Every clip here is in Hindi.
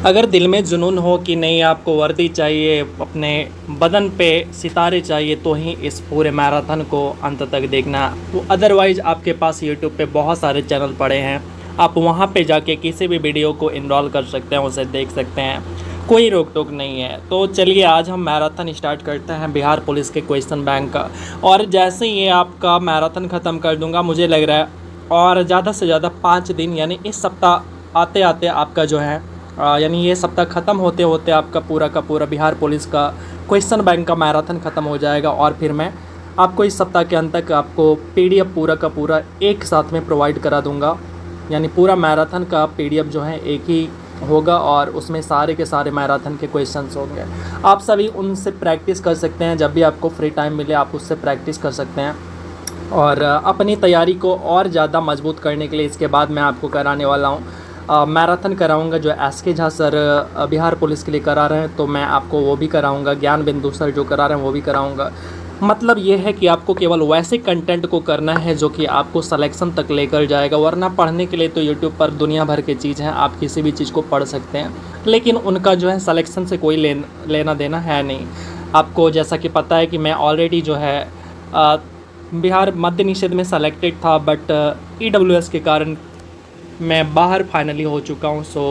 अगर दिल में जुनून हो कि नहीं आपको वर्दी चाहिए, अपने बदन पे सितारे चाहिए, तो ही इस पूरे मैराथन को अंत तक देखना। तो अदरवाइज़ आपके पास यूट्यूब पे बहुत सारे चैनल पड़े हैं, आप वहाँ पे जाके किसी भी वीडियो को इनरोल कर सकते हैं, उसे देख सकते हैं, कोई रोक टोक नहीं है। तो चलिए आज हम मैराथन स्टार्ट करते हैं बिहार पुलिस के क्वेश्चन बैंक का। और जैसे ही ये आपका मैराथन ख़त्म कर दूँगा, मुझे लग रहा है और ज़्यादा से ज़्यादा 5 दिन यानी इस सप्ताह आते आते आपका जो है यानी ये सप्ताह ख़त्म होते होते आपका पूरा का पूरा बिहार पुलिस का क्वेश्चन बैंक का मैराथन ख़त्म हो जाएगा। और फिर मैं आपको इस सप्ताह के अंत तक आपको पीडीएफ पूरा का पूरा एक साथ में प्रोवाइड करा दूंगा। यानी पूरा मैराथन का पीडीएफ जो है एक ही होगा और उसमें सारे के सारे मैराथन के क्वेश्चंस होंगे। आप सभी उनसे प्रैक्टिस कर सकते हैं, जब भी आपको फ्री टाइम मिले आप उससे प्रैक्टिस कर सकते हैं। और अपनी तैयारी को और ज़्यादा मजबूत करने के लिए इसके बाद मैं आपको कराने वाला हूँ मैराथन कराऊंगा जो S K Jha sir Bihar police के लिए करा रहे हैं, तो मैं आपको वो भी कराऊंगा। ज्ञान बिंदु सर जो करा रहे हैं वो भी कराऊंगा। मतलब ये है कि आपको केवल वैसे कंटेंट को करना है जो कि आपको सिलेक्शन तक लेकर जाएगा, वरना पढ़ने के लिए तो यूट्यूब पर दुनिया भर की चीज़ है, आप किसी भी चीज़ को पढ़ सकते हैं, लेकिन उनका जो है सिलेक्शन से कोई लेना देना है नहीं। आपको जैसा कि पता है कि मैं ऑलरेडी जो है बिहार मद्य निषेध में सेलेक्टेड था, बट EWS के कारण मैं बाहर फाइनली हो चुका हूँ। सो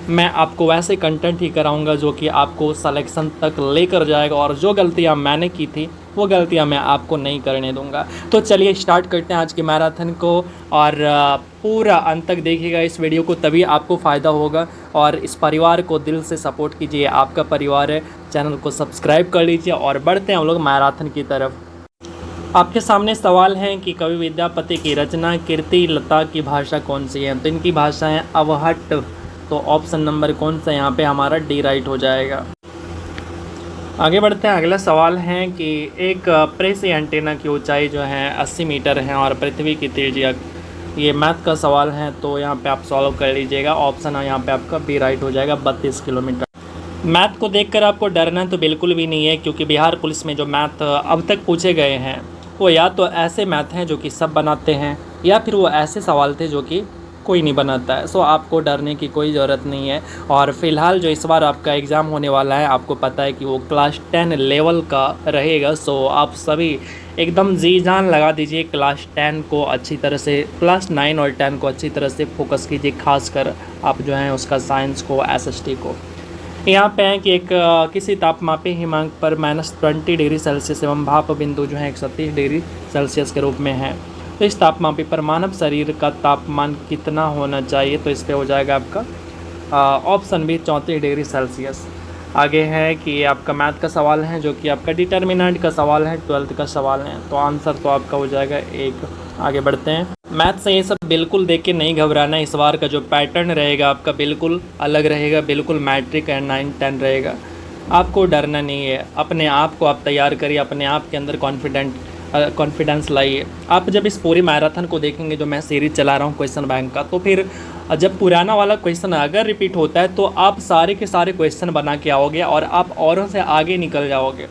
मैं आपको वैसे कंटेंट ही कराऊंगा जो कि आपको सिलेक्शन तक लेकर जाएगा, और जो गलतियाँ मैंने की थी वो गलतियाँ मैं आपको नहीं करने दूंगा। तो चलिए स्टार्ट करते हैं आज के मैराथन को, और पूरा अंत तक देखिएगा इस वीडियो को, तभी आपको फ़ायदा होगा। और इस परिवार को दिल से सपोर्ट कीजिए, आपका परिवार है। चैनल को सब्सक्राइब कर लीजिए और बढ़ते हैं हम लोग मैराथन की तरफ। आपके सामने सवाल है कि कवि विद्यापति की रचना कीर्ति लता की भाषा कौन सी है? तो इनकी भाषा है अवहट्ट। तो ऑप्शन नंबर कौन सा यहाँ पे हमारा डी राइट हो जाएगा। आगे बढ़ते हैं। अगला सवाल है कि एक प्रेस एंटीना की ऊंचाई जो है 80 मीटर है और पृथ्वी की त्रिज्या, ये मैथ का सवाल है, तो यहाँ पे आप सॉल्व कर लीजिएगा। ऑप्शन है यहाँ पे आपका बी राइट हो जाएगा, 32 किलोमीटर। मैथ को देखकर आपको डरना तो बिल्कुल भी नहीं है, क्योंकि बिहार पुलिस में जो मैथ अब तक पूछे गए हैं वो या तो ऐसे मैथ हैं जो कि सब बनाते हैं, या फिर वो ऐसे सवाल थे जो कि कोई नहीं बनाता है। सो आपको डरने की कोई ज़रूरत नहीं है। और फ़िलहाल जो इस बार आपका एग्ज़ाम होने वाला है, आपको पता है कि वो क्लास 10 लेवल का रहेगा। सो आप सभी एकदम जी जान लगा दीजिए क्लास 10 को अच्छी तरह से, क्लास 9 और 10 को अच्छी तरह से फोकस कीजिए, खासकर आप जो हैं उसका साइंस को, SST को। यहाँ पे है कि एक किसी तापमापी हिमांक पर -20 डिग्री सेल्सियस एवं भाप बिंदु जो है 130 डिग्री सेल्सियस के रूप में है। तो इस तापमापी पर मानव शरीर का तापमान कितना होना चाहिए? तो इस पे हो जाएगा आपका ऑप्शन बी 34 डिग्री सेल्सियस। आगे है कि आपका मैथ का सवाल है जो कि आपका डिटर्मिनेंट का सवाल है, 12th का सवाल है, तो आंसर तो आपका हो जाएगा 1। आगे बढ़ते हैं। मैथ से ये सब बिल्कुल देख के नहीं घबराना। इस बार का जो पैटर्न रहेगा आपका बिल्कुल अलग रहेगा, बिल्कुल मैट्रिक एंड 9-10 रहेगा। आपको डरना नहीं है, अपने आप को आप तैयार करिए, अपने आप के अंदर कॉन्फिडेंस लाइए। आप जब इस पूरी मैराथन को देखेंगे जो मैं सीरीज चला रहा हूँ क्वेश्चन बैंक का, तो फिर जब पुराना वाला क्वेश्चन अगर रिपीट होता है तो आप सारे के सारे क्वेश्चन बना के आओगे और आप औरों से आगे निकल जाओगे।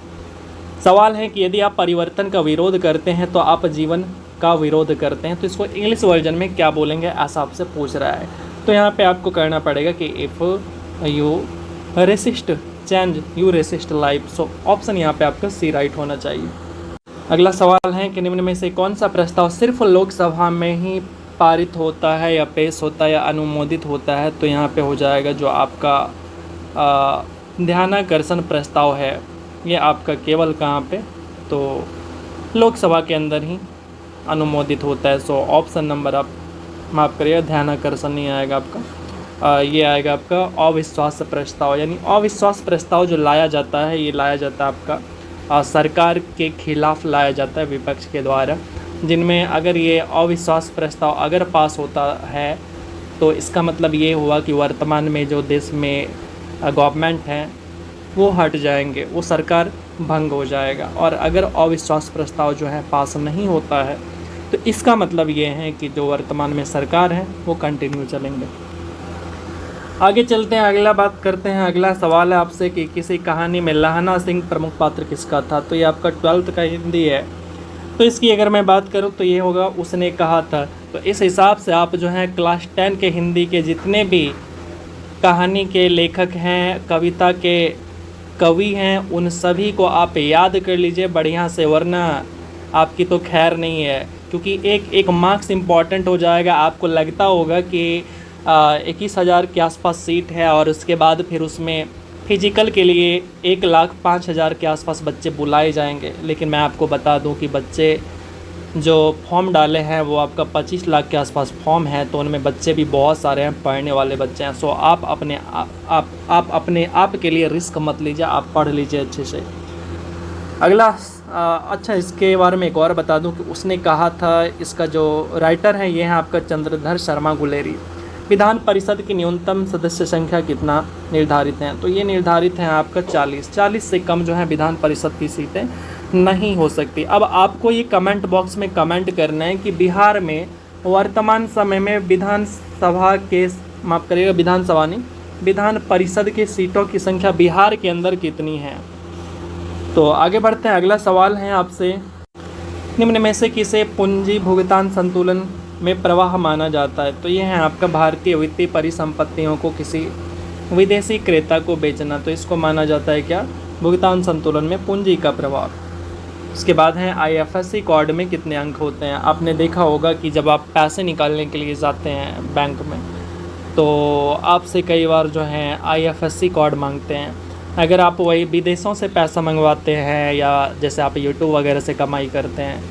सवाल है कि यदि आप परिवर्तन का विरोध करते हैं तो आप जीवन का विरोध करते हैं, तो इसको इंग्लिश वर्जन में क्या बोलेंगे, ऐसा आपसे पूछ रहा है। तो यहाँ पे आपको करना पड़ेगा कि if you resist change you resist life. So option यहाँ पे आपका सी राइट होना चाहिए। अगला सवाल है कि निम्न में से कौन सा प्रस्ताव सिर्फ लोकसभा में ही पारित होता है या पेश होता है या अनुमोदित होता है? तो यहाँ पे हो जाएगा जो आपका ध्यानाकर्षण प्रस्ताव है, ये आपका केवल कहाँ पे, तो लोकसभा के अंदर ही अनुमोदित होता है। सो ऑप्शन नंबर आप माफ़ करिएगा, ध्यानाकर्षण नहीं आएगा आपका, ये आएगा आपका अविश्वास प्रस्ताव। यानी अविश्वास प्रस्ताव जो लाया जाता है, ये लाया जाता है आपका सरकार के खिलाफ लाया जाता है विपक्ष के द्वारा, जिनमें अगर ये अविश्वास प्रस्ताव अगर पास होता है तो इसका मतलब ये हुआ कि वर्तमान में जो देश में गवर्नमेंट है वो हट जाएंगे, वो सरकार भंग हो जाएगा। और अगर अविश्वास प्रस्ताव जो है पास नहीं होता है तो इसका मतलब ये है कि जो वर्तमान में सरकार है वो कंटिन्यू चलेंगे। आगे चलते हैं, अगला बात करते हैं। अगला सवाल है आपसे कि किसी कहानी में लहना सिंह प्रमुख पात्र किसका था? तो ये आपका 12th का हिंदी है। तो इसकी अगर मैं बात करूं तो ये होगा उसने कहा था। तो इस हिसाब से आप जो है क्लास 10 के हिंदी के जितने भी कहानी के लेखक हैं, कविता के कवि हैं, उन सभी को आप याद कर लीजिए बढ़िया से, वरना आपकी तो खैर नहीं है। क्योंकि एक मार्क्स इम्पॉर्टेंट हो जाएगा। आपको लगता होगा कि 21,000 के आसपास सीट है और उसके बाद फिर उसमें फिजिकल के लिए 1,05,000 के आसपास बच्चे बुलाए जाएंगे। लेकिन मैं आपको बता दूं कि बच्चे जो फॉर्म डाले हैं वो आपका 25 लाख के आसपास फॉर्म है, तो उनमें बच्चे भी बहुत सारे हैं, पढ़ने वाले बच्चे हैं। सो आप अपने आप के लिए रिस्क मत लीजिए, आप पढ़ लीजिए अच्छे से। अगला अच्छा, इसके बारे में एक और बता दूं कि उसने कहा था, इसका जो राइटर है ये है आपका चंद्रधर शर्मा गुलेरी। विधान परिषद की न्यूनतम सदस्य संख्या कितना निर्धारित है? तो ये निर्धारित है आपका 40 से कम जो है विधान परिषद की सीटें नहीं हो सकती। अब आपको ये कमेंट बॉक्स में कमेंट करना है कि बिहार में वर्तमान समय में विधानसभा के, माफ़ करिएगा, विधानसभा नहीं, विधान परिषद की सीटों की संख्या बिहार के अंदर कितनी है। तो आगे बढ़ते हैं। अगला सवाल है आपसे, निम्न में से किसे पूंजी भुगतान संतुलन में प्रवाह माना जाता है? तो ये है आपका भारतीय वित्तीय परिसंपत्तियों को किसी विदेशी क्रेता को बेचना, तो इसको माना जाता है क्या? भुगतान संतुलन में पूंजी का प्रवाह। उसके बाद है IFSC कोड में कितने अंक होते हैं? आपने देखा होगा कि जब आप पैसे निकालने के लिए जाते हैं बैंक में, तो आपसे कई बार जो है IFSC कोड मांगते हैं। अगर आप वही विदेशों से पैसा मंगवाते हैं या जैसे आप यूट्यूब वगैरह से कमाई करते हैं,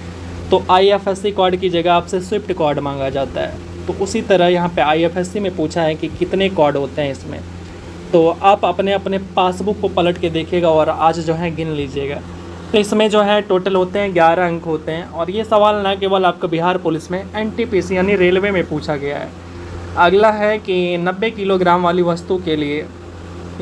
तो IFSC कोड की जगह आपसे स्विफ्ट कोड मांगा जाता है। तो उसी तरह यहाँ पे IFSC में पूछा है कि कितने कोड होते हैं इसमें। तो आप अपने पासबुक को पलट के देखिएगा और आज जो है गिन लीजिएगा। तो इसमें जो है टोटल होते हैं 11 अंक होते हैं। और ये सवाल न केवल आपका बिहार पुलिस में NTPC यानी रेलवे में पूछा गया है। अगला है कि 90 किलोग्राम वाली वस्तु के लिए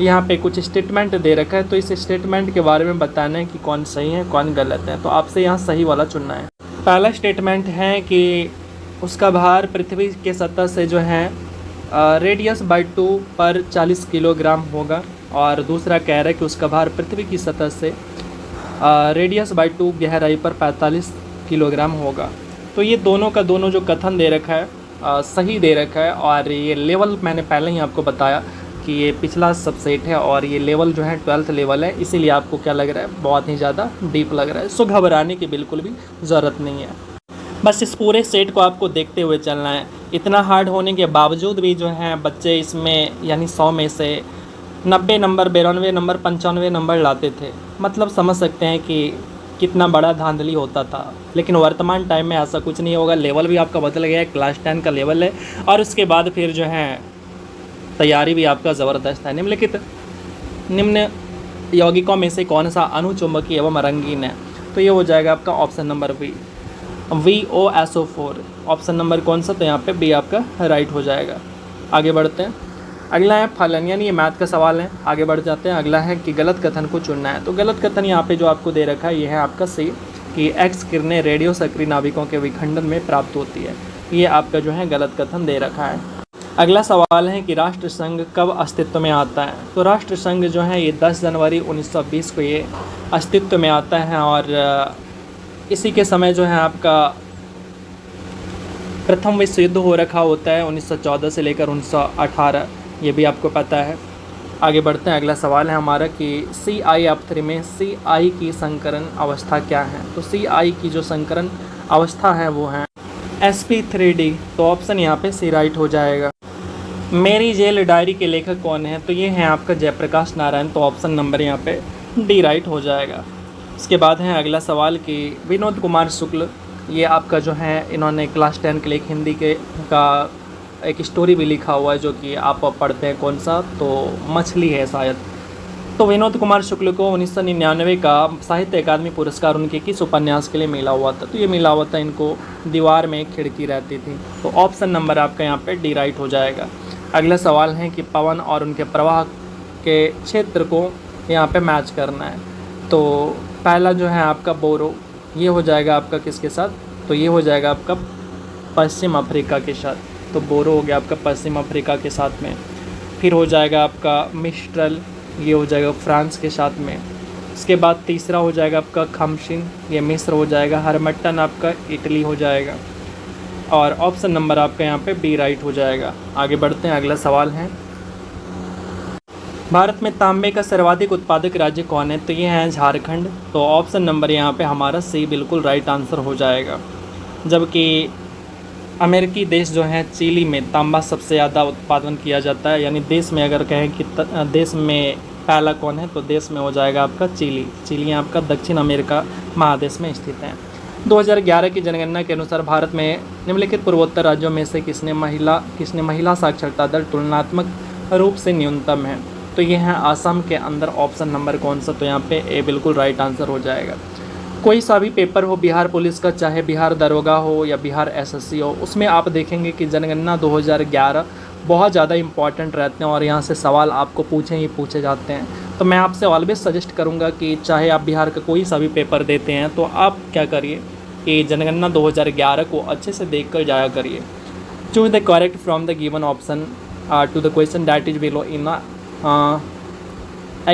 यहाँ पे कुछ स्टेटमेंट दे रखा है, तो इस स्टेटमेंट के बारे में बताना है कि कौन सही है कौन गलत है। तो आपसे यहाँ सही वाला चुनना है। पहला स्टेटमेंट है कि उसका भार पृथ्वी के सतह से जो है रेडियस बाई 2 पर 40 किलोग्राम होगा। और दूसरा कह रहा है कि उसका भार पृथ्वी की सतह से रेडियस बाई 2 गहराई पर 45 किलोग्राम होगा। तो ये दोनों का दोनों जो कथन दे रखा है सही दे रखा है। और ये लेवल मैंने पहले ही आपको बताया कि ये पिछला सबसेट है और ये लेवल जो है 12th लेवल है, इसीलिए आपको क्या लग रहा है, बहुत ही ज़्यादा डीप लग रहा है। सो घबराने की बिल्कुल भी ज़रूरत नहीं है, बस इस पूरे सेट को आपको देखते हुए चलना है। इतना हार्ड होने के बावजूद भी जो है बच्चे इसमें यानी 100 में से 90 नंबर, 92 नंबर, 95 नंबर लाते थे। मतलब समझ सकते हैं कि कितना बड़ा धांधली होता था। लेकिन वर्तमान टाइम में ऐसा कुछ नहीं होगा। लेवल भी आपका बदल गया है, क्लास 10 का लेवल है। और उसके बाद फिर जो है तैयारी भी आपका ज़बरदस्त है। निम्नलिखित निम्न यौगिकों में से कौन सा अनुचुंबकीय एवं रंगीन है? तो ये हो जाएगा आपका option number B, VOSO4। Option number कौन सा? तो यहाँ पे बी आपका राइट हो जाएगा। आगे बढ़ते हैं। अगला है फलन, यानी ये मैथ का सवाल है। आगे बढ़ जाते हैं। अगला है कि गलत कथन को चुनना है। तो गलत कथन यहाँ पे जो आपको दे रखा है ये है आपका सी, कि एक्स किरणें रेडियो सक्रिय नाभिकों के विखंडन में प्राप्त होती है। ये आपका जो है गलत कथन दे रखा है। अगला सवाल है कि राष्ट्रसंघ कब अस्तित्व में आता है? तो राष्ट्रसंघ जो है ये 10 जनवरी 1920 को ये अस्तित्व में आता है। और इसी के समय जो है आपका प्रथम विश्व युद्ध हो रखा होता है 1914 से लेकर 1918, ये भी आपको पता है। आगे बढ़ते हैं। अगला सवाल है हमारा कि CI में CI की संकरण अवस्था क्या है? तो CI की जो संकरण अवस्था है वो है sp3d। तो ऑप्शन यहाँ पे सी राइट हो जाएगा। मेरी जेल डायरी के लेखक कौन है? तो ये हैं आपका जयप्रकाश नारायण। तो ऑप्शन नंबर यहाँ पे डी राइट हो जाएगा। उसके बाद है अगला सवाल कि विनोद कुमार शुक्ल, ये आपका जो है इन्होंने क्लास 10 के लिए हिंदी का एक स्टोरी भी लिखा हुआ है जो कि आप पढ़ते हैं। कौन सा? तो मछली है शायद। तो विनोद कुमार शुक्ल को 1999 का साहित्य अकादमी पुरस्कार उनके किस उपन्यास के लिए मिला हुआ था? तो ये मिला हुआ था इनको दीवार में एक खिड़की रहती थी। तो ऑप्शन नंबर आपका यहाँ पे डी राइट हो जाएगा। अगला सवाल है कि पवन और उनके प्रवाह के क्षेत्र को यहाँ पे मैच करना है। तो पहला जो है आपका बोरो, ये हो जाएगा आपका किसके साथ? तो ये हो जाएगा आपका पश्चिम अफ्रीका के साथ। तो बोरो हो गया आपका पश्चिम अफ्रीका के साथ में। फिर हो जाएगा आपका मिस्ट्रल, ये हो जाएगा फ्रांस के साथ में। इसके बाद तीसरा हो जाएगा आपका खमशिन, ये मिस्र हो जाएगा। हरमट्टन आपका इटली हो जाएगा। और ऑप्शन नंबर आपका यहाँ पे बी राइट हो जाएगा। आगे बढ़ते हैं। अगला सवाल है भारत में तांबे का सर्वाधिक उत्पादक राज्य कौन है? तो ये है झारखंड। तो ऑप्शन नंबर यहाँ पे हमारा सी बिल्कुल राइट आंसर हो जाएगा। जबकि अमेरिकी देश जो है चिली में तांबा सबसे ज़्यादा उत्पादन किया जाता है, यानी देश में अगर कहें कि देश में पहला कौन है तो देश में हो जाएगा आपका चिली। चिली आपका दक्षिण अमेरिका महादेश में स्थित है। 2011 की जनगणना के अनुसार भारत में निम्नलिखित पूर्वोत्तर राज्यों में से किसने महिला साक्षरता दर तुलनात्मक रूप से न्यूनतम है? तो ये है आसाम के अंदर। ऑप्शन नंबर कौन सा? तो यहाँ पे ए बिल्कुल राइट आंसर हो जाएगा। कोई सा भी पेपर हो बिहार पुलिस का, चाहे बिहार दरोगा हो या बिहार एसएससी हो, उसमें आप देखेंगे कि जनगणना 2011 बहुत ज़्यादा इंपॉर्टेंट रहते हैं और यहाँ से सवाल आपको पूछे जाते हैं। तो मैं आपसे ऑलवेज सजेस्ट करूँगा कि चाहे आप बिहार का कोई सा भी पेपर देते हैं तो आप क्या करिए कि जनगणना 2011 को अच्छे से देख कर जाया करिए। Choose the correct from the given option to the question that is below in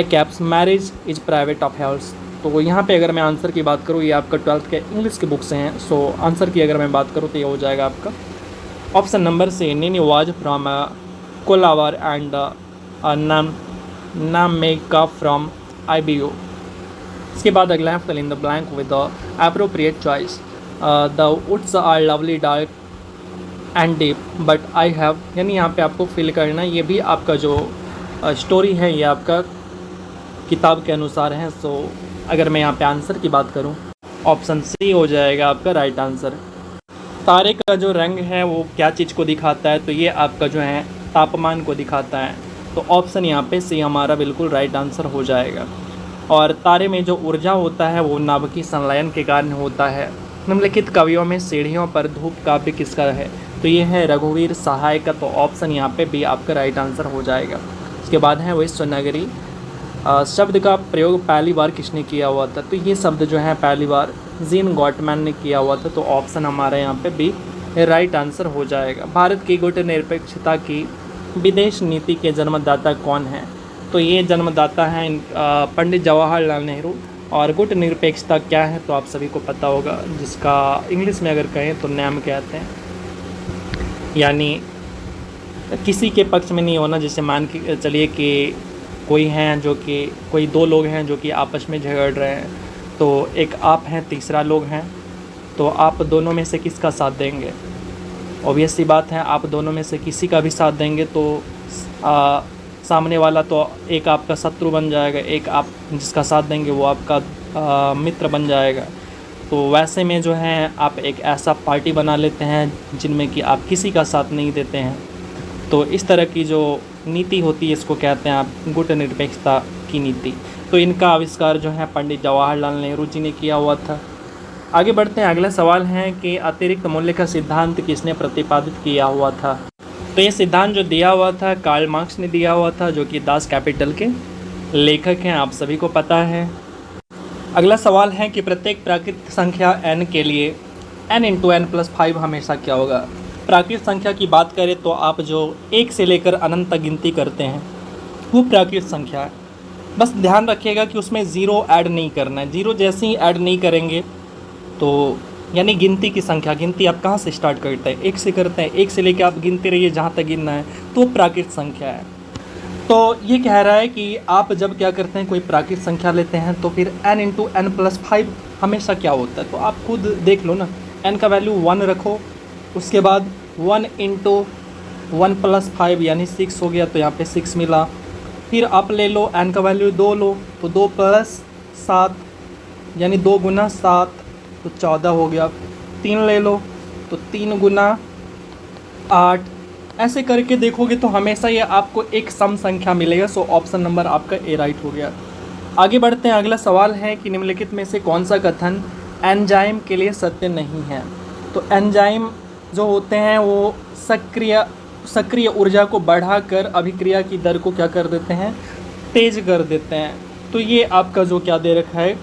caps marriage is private affairs. तो यहाँ पे अगर मैं आंसर की बात करूँ, ये आपका 12th के इंग्लिश के बुक से हैं। सो आंसर की अगर मैं बात करूँ तो ये हो जाएगा आपका ऑप्शन नंबर सी, नीनी वाज फ्रॉम कोलावर एंड नामेका फ्रॉम IBO। इसके बाद अगला है fill in the blank with the appropriate choice. The woods are lovely dark and deep but I have, यानी यहाँ पे आपको फिल करना है। ये भी आपका जो स्टोरी है ये आपका किताब के अनुसार है। सो अगर मैं यहाँ पे आंसर की बात करूँ, ऑप्शन सी हो जाएगा आपका राइट आंसर। तारे का जो रंग है वो क्या चीज़ को दिखाता है? तो ये आपका जो है तापमान को दिखाता है। तो ऑप्शन यहाँ पे सी हमारा बिल्कुल राइट आंसर हो जाएगा। और तारे में जो ऊर्जा होता है वो नाभिकीय संलयन के कारण होता है। निम्नलिखित कवियों में सीढ़ियों पर धूप काव्य किसका है? तो ये है रघुवीर सहाय का। तो ऑप्शन यहाँ पे भी आपका राइट आंसर हो जाएगा। इसके बाद है विश्वनगरी शब्द का प्रयोग पहली बार किसने किया हुआ था? तो ये शब्द जो है पहली बार जीन गॉटमैन ने किया हुआ था। तो ऑप्शन हमारा यहाँ पे भी राइट आंसर हो जाएगा। भारत की गुटनिरपेक्षता की विदेश नीति के जन्मदाता कौन है? तो ये जन्मदाता हैं पंडित जवाहरलाल नेहरू। और गुटनिरपेक्षता क्या है तो आप सभी को पता होगा, जिसका इंग्लिश में अगर कहें तो नैम कहते हैं, यानी किसी के पक्ष में नहीं होना। जैसे मान के चलिए कि कोई हैं जो कि कोई दो लोग हैं जो कि आपस में झगड़ रहे हैं, तो एक आप हैं, तीसरा लोग हैं, तो आप दोनों में से किसका साथ देंगे? ऑब्वियस सी बात है, आप दोनों में से किसी का भी साथ देंगे तो सामने वाला तो एक आपका शत्रु बन जाएगा, एक आप जिसका साथ देंगे वो आपका मित्र बन जाएगा। तो वैसे में जो है आप एक ऐसा पार्टी बना लेते हैं जिनमें कि आप किसी का साथ नहीं देते हैं। तो इस तरह की जो नीति होती है इसको कहते हैं आप गुटनिरपेक्षता की नीति। तो इनका आविष्कार जो है पंडित जवाहरलाल नेहरू जी ने किया हुआ था। आगे बढ़ते हैं, अगला सवाल है कि अतिरिक्त मूल्य का सिद्धांत किसने प्रतिपादित किया हुआ था? तो ये सिद्धांत जो दिया हुआ था कार्ल मार्क्स ने दिया हुआ था, जो कि दास कैपिटल के लेखक हैं, आप सभी को पता है। अगला सवाल है कि प्रत्येक प्राकृतिक संख्या n के लिए n × n+5 हमेशा क्या होगा? प्राकृतिक संख्या की बात करें तो आप जो 1 से लेकर अनंत तक गिनती करते हैं वो प्राकृतिक संख्या है। बस ध्यान रखिएगा कि उसमें ज़ीरो ऐड नहीं करना है। ज़ीरो जैसे ही ऐड नहीं करेंगे तो यानी गिनती की संख्या, गिनती आप कहाँ से स्टार्ट करते हैं? 1 से करते हैं। 1 से लेकर आप गिनते रहिए जहाँ तक गिनना है, तो प्राकृतिक संख्या है। तो ये कह रहा है कि आप जब क्या करते हैं, कोई प्राकृतिक संख्या लेते हैं तो फिर n × n+5 हमेशा क्या होता है? तो आप खुद देख लो ना, n का वैल्यू 1 रखो, उसके बाद 1 × 1+5 यानी 6 हो गया, तो यहाँ पे 6 मिला। फिर आप ले लो n का वैल्यू 2 लो, तो 2 + 7 यानी 2 × 7 तो 14 हो गया। 3 ले लो तो 3 × 8, ऐसे करके देखोगे तो हमेशा ये आपको एक सम संख्या मिलेगा। सो ऑप्शन नंबर आपका ए राइट हो गया। आगे बढ़ते हैं, अगला सवाल है कि निम्नलिखित में से कौन सा कथन एंजाइम के लिए सत्य नहीं है? तो एंजाइम जो होते हैं वो सक्रिय ऊर्जा को बढ़ाकर अभिक्रिया की दर को क्या कर देते हैं? तेज कर देते हैं। तो ये आपका जो क्या दे रखा है,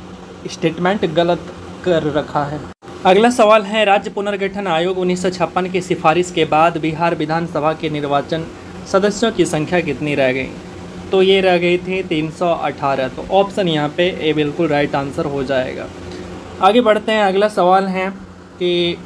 स्टेटमेंट गलत कर रखा है। अगला सवाल है, राज्य पुनर्गठन आयोग 1956 की सिफारिश के बाद बिहार विधानसभा के निर्वाचन सदस्यों की संख्या कितनी रह गई? तो ये रह गई थी 318। तो ऑप्शन यहाँ पे ए बिल्कुल राइट आंसर हो जाएगा। आगे बढ़ते हैं, अगला सवाल है कि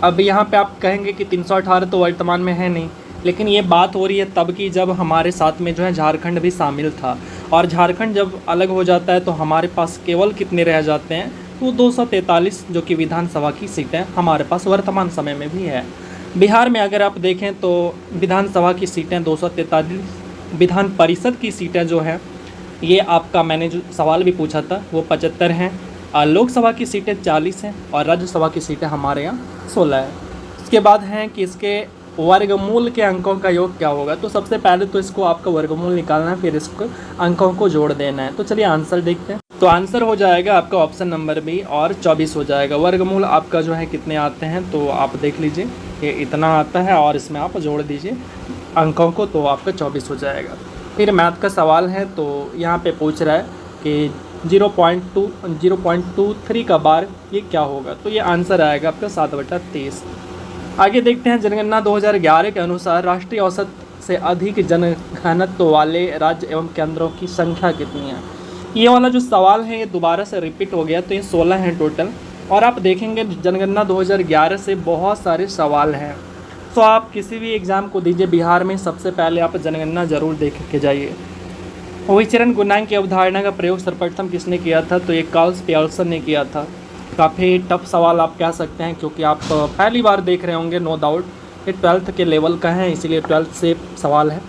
अब यहाँ पे आप कहेंगे कि 318 तो वर्तमान में है नहीं, लेकिन ये बात हो रही है तब की जब हमारे साथ में जो है झारखंड भी शामिल था, और झारखंड जब अलग हो जाता है तो हमारे पास केवल कितने रह जाते हैं, तो 243 जो कि विधानसभा की सीटें हमारे पास वर्तमान समय में भी है। बिहार में अगर आप देखें तो विधानसभा की सीटें 243, विधान परिषद की सीटें जो हैं ये आपका, मैंने जो सवाल भी पूछा था वो 75 हैं, और लोकसभा की सीटें 40 हैं, और राज्यसभा की सीटें हमारे यहाँ 16 है। इसके बाद हैं कि इसके वर्गमूल के अंकों का योग क्या होगा। तो सबसे पहले तो इसको आपका वर्गमूल निकालना है, फिर इसको अंकों को जोड़ देना है। तो चलिए आंसर देखते हैं। तो आंसर हो जाएगा आपका ऑप्शन नंबर बी, और 24 हो जाएगा। वर्गमूल आपका जो है कितने आते हैं, तो आप देख लीजिए ये इतना आता है, और इसमें आप जोड़ दीजिए अंकों को, तो आपका 24 हो जाएगा। फिर मैथ का सवाल है, तो यहाँ पे पूछ रहा है कि 0.23 का बार ये क्या होगा। तो ये आंसर आएगा आपका 7/23। आगे देखते हैं, जनगणना 2011 के अनुसार राष्ट्रीय औसत से अधिक जनघनत्व वाले राज्य एवं केंद्रों की संख्या कितनी है। ये वाला जो सवाल है ये दोबारा से रिपीट हो गया, तो ये 16 हैं टोटल। और आप देखेंगे जनगणना 2011 से बहुत सारे सवाल हैं, तो आप किसी भी एग्ज़ाम को दीजिए बिहार में, सबसे पहले आप जनगणना ज़रूर देख के जाइए। विचरण गुणांक की अवधारणा का प्रयोग सर्वप्रथम किसने किया था, तो ये कार्ल पियर्सन ने किया था। काफ़ी टफ सवाल आप कह सकते हैं, क्योंकि आप पहली बार देख रहे होंगे, नो डाउट। ये 12th के लेवल का है, इसीलिए 12th से सवाल है,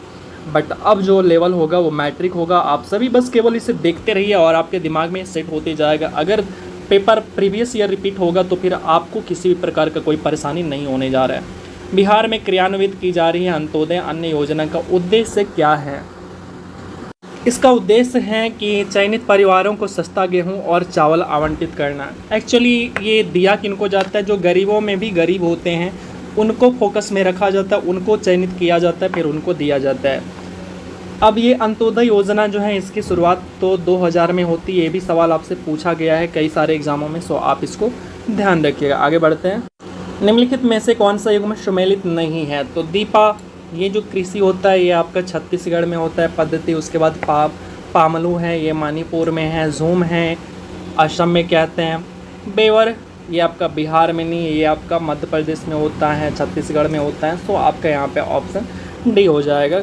बट अब जो लेवल होगा वो मैट्रिक होगा। आप सभी बस केवल इसे देखते रहिए और आपके दिमाग में सेट होते जाएगा। अगर पेपर प्रीवियस ईयर रिपीट होगा तो फिर आपको किसी भी प्रकार का कोई परेशानी नहीं होने जा रहा है। बिहार में क्रियान्वित की जा रही है अंत्योदय अन्न योजना का उद्देश्य क्या है। इसका उद्देश्य है कि चयनित परिवारों को सस्ता गेहूं और चावल आवंटित करना। एक्चुअली ये दिया किनको जाता है, जो गरीबों में भी गरीब होते हैं उनको फोकस में रखा जाता है, उनको चयनित किया जाता है, फिर उनको दिया जाता है। अब ये अंत्योदय योजना जो है इसकी शुरुआत तो 2000 में होती है, ये भी सवाल आपसे पूछा गया है कई सारे एग्जामों में, सो आप इसको ध्यान रखिएगा। आगे बढ़ते हैं। निम्नलिखित में से कौन सा युग्म सम्मिलित नहीं है, तो दीपा, ये जो कृषि होता है ये आपका छत्तीसगढ़ में होता है पद्धति। उसके बाद पामलू है, ये मणिपुर में है। झूम है, असम में कहते हैं। बेवर, ये आपका बिहार में नहीं है, ये आपका मध्य प्रदेश में होता है, छत्तीसगढ़ में होता है। सो आपका यहाँ पे ऑप्शन डी हो जाएगा।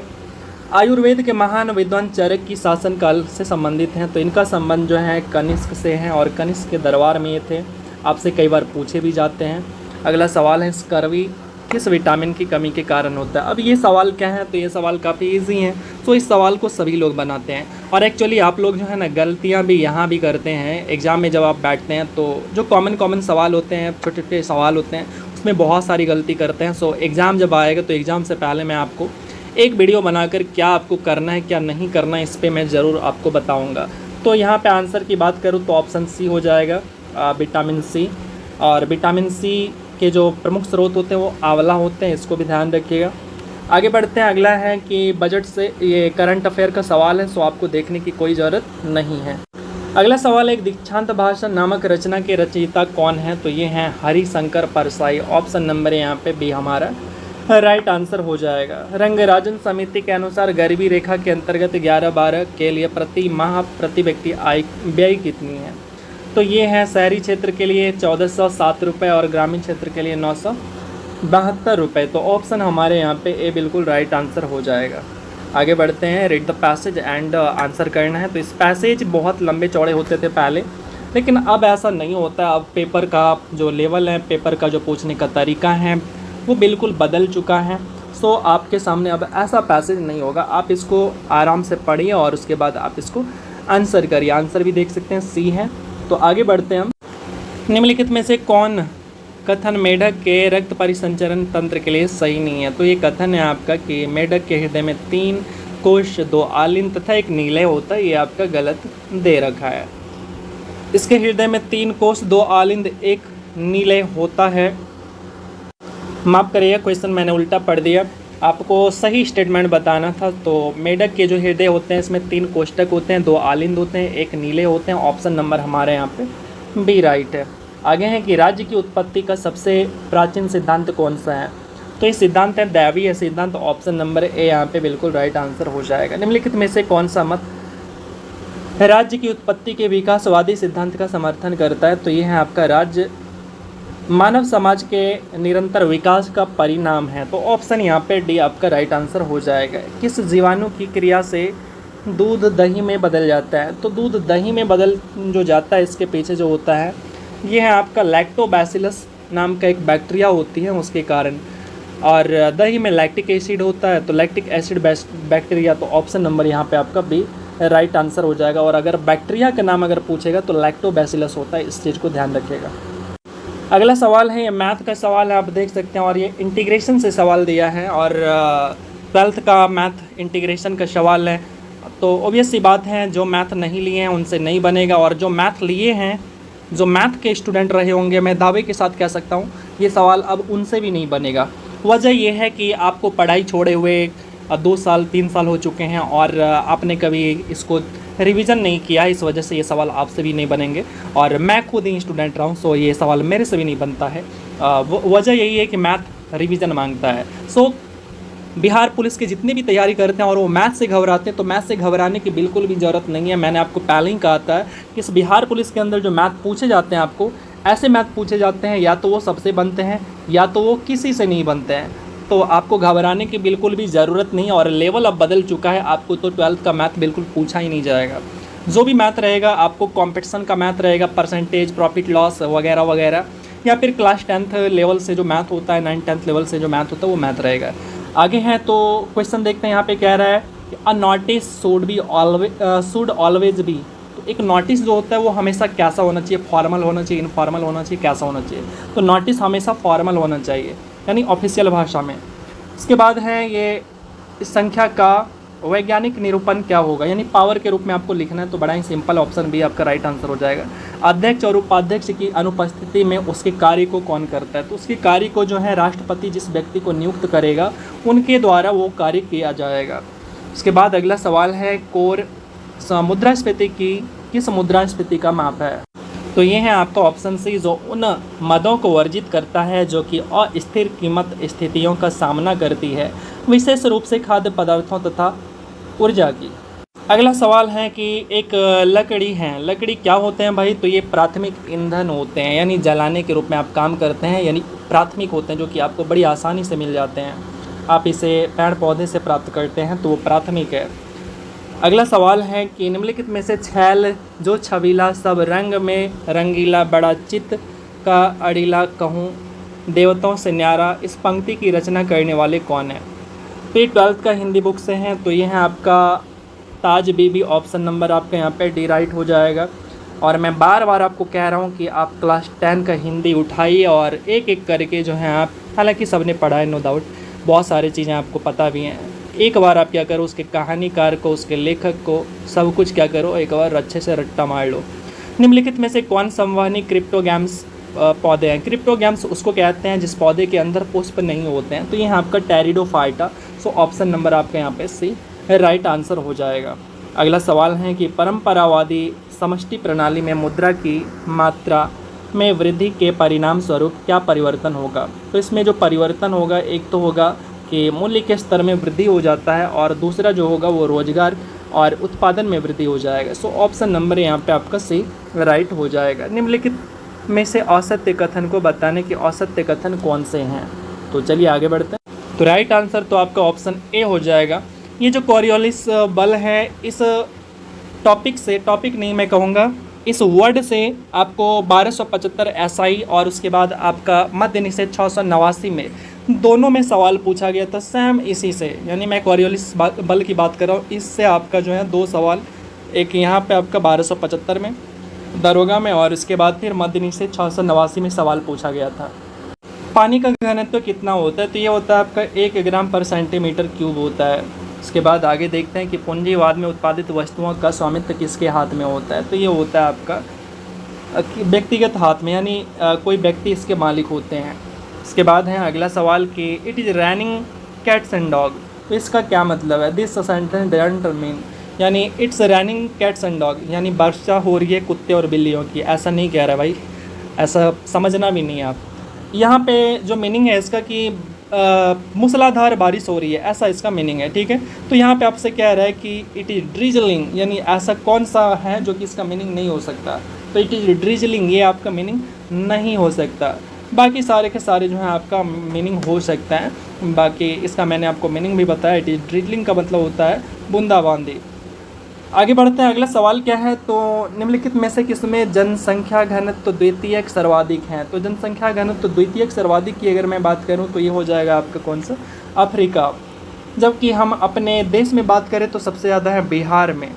आयुर्वेद के महान विद्वान चरक की शासनकाल से संबंधित हैं, तो इनका संबंध जो है कनिष्क से है, और कनिष्क के दरबार में ये थे। आपसे कई बार पूछे भी जाते हैं। अगला सवाल है, स्कर्वी किस विटामिन की कमी के कारण होता है। अब ये सवाल क्या है, तो ये सवाल काफ़ी इजी हैं, तो इस सवाल को सभी लोग बनाते हैं। और एक्चुअली आप लोग जो है ना गलतियाँ भी यहाँ भी करते हैं एग्ज़ाम में। जब आप बैठते हैं तो जो कॉमन सवाल होते हैं, छोटे छोटे सवाल होते हैं, उसमें बहुत सारी गलती करते हैं। सो एग्ज़ाम जब आएगा तो एग्ज़ाम से पहले मैं आपको एक वीडियो बनाकर क्या आपको करना है क्या नहीं करना है इस पर मैं ज़रूर आपको बताऊँगा। तो यहाँ पर आंसर की बात करूँ तो ऑप्शन सी हो जाएगा, विटामिन सी। और विटामिन सी के जो प्रमुख स्रोत होते हैं वो आंवला होते हैं, इसको भी ध्यान रखिएगा। आगे बढ़ते हैं। अगला है कि बजट से ये करंट अफेयर का सवाल है, सो आपको देखने की कोई ज़रूरत नहीं है। अगला सवाल है, एक दीक्षांत भाषण नामक रचना के रचयिता कौन है, तो ये हैं हरिशंकर परसाई। ऑप्शन नंबर यहाँ पे बी हमारा राइट आंसर हो जाएगा। रंगराजन समिति के अनुसार गरीबी रेखा के अंतर्गत 11-12 के लिए प्रति माह प्रति व्यक्ति आय व्यय कितनी है, तो ये है शहरी क्षेत्र के लिए 1407 रुपये और ग्रामीण क्षेत्र के लिए 972 रुपये। तो ऑप्शन हमारे यहाँ पे ए बिल्कुल राइट आंसर हो जाएगा। आगे बढ़ते हैं। Read the passage and answer करना है। तो इस पैसेज बहुत लंबे चौड़े होते थे पहले, लेकिन अब ऐसा नहीं होता। अब पेपर का जो लेवल है, पेपर का जो पूछने का तरीका है वो बिल्कुल बदल चुका है। सो आपके सामने अब ऐसा पैसेज नहीं होगा। आप इसको आराम से पढ़िए और उसके बाद आप इसको आंसर करिए। आंसर भी देख सकते हैं सी है। तो आगे बढ़ते हैं हम। निम्नलिखित में से कौन कथन मेढक के रक्त परिसंचरण तंत्र के लिए सही नहीं है, तो ये कथन है आपका कि मेढक के हृदय में 3 कोश 2 आलिंद तथा 1 नीलय होता है, ये आपका गलत दे रखा है। इसके हृदय में 3 कोश 2 आलिंद 1 नीलय होता है। माफ़ करिए, क्वेश्चन मैंने उल्टा पढ़ दिया। आपको सही स्टेटमेंट बताना था। तो मेढक के जो हृदय होते हैं इसमें 3 कोष्ठक होते हैं, 2 आलिंद होते हैं, 1 नीले होते हैं। ऑप्शन नंबर हमारे यहाँ पे बी राइट है। आगे है कि राज्य की उत्पत्ति का सबसे प्राचीन सिद्धांत कौन सा है, तो ये सिद्धांत है दैवीय सिद्धांत। ऑप्शन नंबर ए यहाँ पे बिल्कुल राइट आंसर हो जाएगा। निम्नलिखित में से कौन सा मत राज्य की उत्पत्ति के विकासवादी सिद्धांत का समर्थन करता है, तो ये है आपका राज्य मानव समाज के निरंतर विकास का परिणाम है। तो ऑप्शन यहाँ पे डी आपका राइट आंसर हो जाएगा। किस जीवाणु की क्रिया से दूध दही में बदल जाता है? तो दूध दही में बदल जो जाता है, इसके पीछे जो होता है ये है आपका लैक्टोबैसिलस नाम का एक बैक्टीरिया होती है, उसके कारण। और दही में लैक्टिक एसिड होता है, तो लैक्टिक एसिड बैक्टीरिया। तो ऑप्शन नंबर यहाँ पे आपका बी राइट आंसर हो जाएगा। और अगर बैक्टीरिया का नाम अगर पूछेगा तो लैक्टोबैसिलस होता है, इस चीज़ को ध्यान रखिएगा। अगला सवाल है, ये मैथ का सवाल है, आप देख सकते हैं, और ये इंटीग्रेशन से सवाल दिया है, और 12th का मैथ इंटीग्रेशन का सवाल है। तो ऑब्वियस सी बात है, जो मैथ नहीं लिए हैं उनसे नहीं बनेगा, और जो मैथ लिए हैं, जो मैथ के स्टूडेंट रहे होंगे, मैं दावे के साथ कह सकता हूँ ये सवाल अब उनसे भी नहीं बनेगा। वजह यह है कि आपको पढ़ाई छोड़े हुए 2 साल 3 साल हो चुके हैं, और आपने कभी इसको रिवीजन नहीं किया, इस वजह से ये सवाल आपसे भी नहीं बनेंगे। और मैं खुद ही स्टूडेंट रहा हूँ, सो ये सवाल मेरे से भी नहीं बनता है। वजह यही है कि मैथ रिवीजन मांगता है। सो बिहार पुलिस की जितने भी तैयारी करते हैं और वो मैथ से घबराते हैं, तो मैथ से घबराने की बिल्कुल भी ज़रूरत नहीं है। मैंने आपको पहले ही कहा था कि इस बिहार पुलिस के अंदर जो मैथ पूछे जाते हैं, आपको ऐसे मैथ पूछे जाते हैं, या तो वो सबसे बनते हैं या तो वो किसी से नहीं बनते हैं। तो आपको घबराने की बिल्कुल भी ज़रूरत नहीं, और लेवल अब बदल चुका है, आपको तो 12th का मैथ बिल्कुल पूछा ही नहीं जाएगा। जो भी मैथ रहेगा आपको कॉम्पिटिशन का मैथ रहेगा, परसेंटेज, प्रॉफिट लॉस वगैरह वगैरह, या फिर क्लास 10th लेवल से जो मैथ होता है, 9th 10th लेवल से जो मैथ होता है वो मैथ रहेगा। आगे हैं तो क्वेश्चन देखते हैं। यहाँ पे कह रहा है कि a notice should always be. तो एक नोटिस जो होता है वो हमेशा कैसा होना चाहिए? फॉर्मल होना चाहिए, इनफॉर्मल होना चाहिए, कैसा होना चाहिए? तो नोटिस हमेशा फॉर्मल होना चाहिए, यानी ऑफिशियल भाषा में। इसके बाद है ये, इस संख्या का वैज्ञानिक निरूपण क्या होगा? यानी पावर के रूप में आपको लिखना है, तो बड़ा ही सिंपल, ऑप्शन बी आपका राइट आंसर हो जाएगा। अध्यक्ष और उपाध्यक्ष की अनुपस्थिति में उसके कार्य को कौन करता है? तो उसके कार्य को जो है राष्ट्रपति जिस व्यक्ति को नियुक्त करेगा उनके द्वारा वो कार्य किया जाएगा। उसके बाद अगला सवाल है, कोर मुद्रास्फीति की किस मुद्रास्फीति का माप है? तो ये है आपका ऑप्शन सी, जो उन मदों को वर्जित करता है जो कि अस्थिर कीमत स्थितियों का सामना करती है, विशेष रूप से खाद्य पदार्थों तथा ऊर्जा की। अगला सवाल है कि एक लकड़ी है, लकड़ी क्या होते हैं भाई? तो ये प्राथमिक ईंधन होते हैं, यानी जलाने के रूप में आप काम करते हैं, यानी प्राथमिक होते हैं, जो कि आपको बड़ी आसानी से मिल जाते हैं। आप इसे पेड़ पौधे से प्राप्त करते हैं, तो वो प्राथमिक है। अगला सवाल है कि निम्नलिखित में से छैल जो छबीला सब रंग में रंगीला बड़ा चित्त का अड़ीला कहूँ देवताओं से न्यारा, इस पंक्ति की रचना करने वाले कौन है? तो ये 12th का हिंदी बुक से हैं, तो ये है आपका ताज बीबी। ऑप्शन नंबर आपका यहाँ पे डी राइट हो जाएगा। और मैं बार बार आपको कह रहा हूँ कि आप क्लास 10 का हिंदी उठाइए और एक एक करके जो है आप, हालांकि सबने पढ़ा है नो डाउट, बहुत सारी चीज़ें आपको पता भी हैं, एक बार आप क्या करो, उसके कहानीकार को, उसके लेखक को, सब कुछ क्या करो, एक बार अच्छे से रट्टा मार लो। निम्नलिखित में से कौन संवहनी क्रिप्टोगैम्स पौधे हैं? क्रिप्टोगैम्स उसको कहते हैं जिस पौधे के अंदर पुष्प नहीं होते हैं। तो ये आपका टेरिडोफाइटा। सो ऑप्शन नंबर आपका यहाँ पे सी राइट आंसर हो जाएगा। अगला सवाल है कि परंपरावादी समष्टि प्रणाली में मुद्रा की मात्रा में वृद्धि के परिणाम स्वरूप क्या परिवर्तन होगा? तो इसमें जो परिवर्तन होगा, एक तो होगा कि मूल्य के स्तर में वृद्धि हो जाता है, और दूसरा जो होगा वो रोजगार और उत्पादन में वृद्धि हो जाएगा। सो ऑप्शन नंबर यहाँ पे आपका सी राइट हो जाएगा। निम्नलिखित में से असत्य कथन को बताने के असत्य कथन कौन से हैं? तो चलिए आगे बढ़ते हैं। तो राइट आंसर तो आपका ऑप्शन ए हो जाएगा। ये जो कोरियोलिस बल है, इस टॉपिक से, टॉपिक नहीं मैं कहूँगा, इस वर्ड से आपको 1275 SI और उसके बाद आपका मध्य निषेध 689 में, दोनों में सवाल पूछा गया था सेम इसी से। यानी मैं कोरियोलिस बल की बात कर रहा हूँ, इससे आपका जो है 2 सवाल, एक यहाँ पे आपका 1275 में दरोगा में, और इसके बाद फिर मध्य निषेध 689 में सवाल पूछा गया था। पानी का घनत्व तो कितना होता है? तो ये होता है आपका 1 ग्राम पर सेंटीमीटर क्यूब होता है। इसके बाद आगे देखते हैं कि पूंजीवाद में उत्पादित वस्तुओं का स्वामित्व किसके हाथ में होता है? तो ये होता है आपका व्यक्तिगत हाथ में, यानी कोई व्यक्ति इसके मालिक होते हैं। इसके बाद है अगला सवाल कि it is raining cats and dog. तो इसका क्या मतलब है? दिस सेंटेंस डजंट मीन, यानी it's raining cats and dog, यानी वर्षा हो रही है कुत्ते और बिल्लियों की, ऐसा नहीं कह रहा भाई, ऐसा समझना भी नहीं आप। यहाँ पे जो मीनिंग है इसका कि मूसलाधार बारिश हो रही है, ऐसा इसका मीनिंग है, ठीक है। तो यहाँ पे आपसे कह रहा है कि इट इज़ ड्रिजलिंग, यानी ऐसा कौन सा है जो कि इसका मीनिंग नहीं हो सकता? तो इट इज़ ड्रिजलिंग, ये आपका मीनिंग नहीं हो सकता। बाकी सारे के सारे जो है आपका मीनिंग हो सकता है। बाकी इसका मैंने आपको मीनिंग भी बताया। इट इज़ ड्रिजलिंग का मतलब होता है बूंदाबांदी। आगे बढ़ते हैं, अगला सवाल क्या है, तो निम्नलिखित में से किसमें जनसंख्या घनत्व द्वितीयक सर्वाधिक है। तो जनसंख्या घनत्व द्वितीयक सर्वाधिक की अगर मैं बात करूं तो ये हो जाएगा आपका कौन सा, अफ्रीका। जबकि हम अपने देश में बात करें तो सबसे ज़्यादा है बिहार में।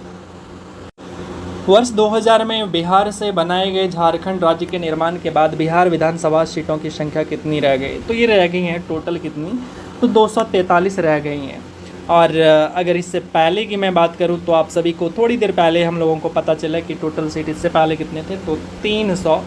वर्ष 2000 में बिहार से बनाए गए झारखंड राज्य के निर्माण के बाद बिहार विधानसभा सीटों की संख्या कितनी रह गई। तो ये रह गई हैं टोटल कितनी, तो 243 रह गई हैं। और अगर इससे पहले की मैं बात करूं तो आप सभी को थोड़ी देर पहले हम लोगों को पता चला कि टोटल सीट इससे पहले कितने थे, तो 300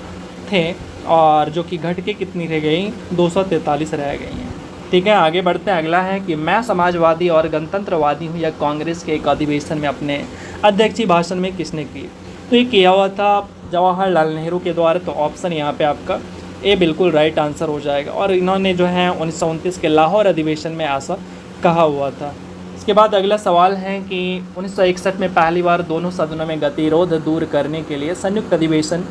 थे, और जो कि घट के कितनी रह गई, 243 रह गई हैं। ठीक है, आगे बढ़ते हैं। अगला है कि मैं समाजवादी और गणतंत्रवादी हूँ, या कांग्रेस के एक अधिवेशन में अपने अध्यक्षीय भाषण में किसने की। तो ये किया हुआ था जवाहरलाल नेहरू के द्वारा। तो ऑप्शन यहाँ पे आपका ए बिल्कुल राइट आंसर हो जाएगा। और इन्होंने जो है 1929 के लाहौर अधिवेशन में ऐसा कहा हुआ था। इसके बाद अगला सवाल है कि 1961 में पहली बार दोनों सदनों में गतिरोध दूर करने के लिए संयुक्त अधिवेशन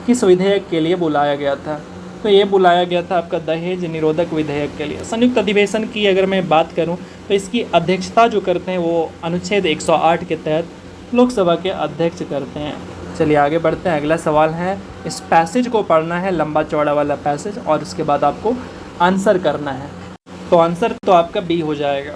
किस विधेयक के लिए बुलाया गया था। तो ये बुलाया गया था आपका दहेज निरोधक विधेयक के लिए। संयुक्त अधिवेशन की अगर मैं बात करूं तो इसकी अध्यक्षता जो करते हैं वो अनुच्छेद 108 के तहत लोकसभा के अध्यक्ष करते हैं। चलिए आगे बढ़ते हैं। अगला सवाल है, इस पैसेज को पढ़ना है, लंबा चौड़ा वाला पैसेज, और इसके बाद आपको आंसर करना है। तो आंसर तो आपका बी हो जाएगा।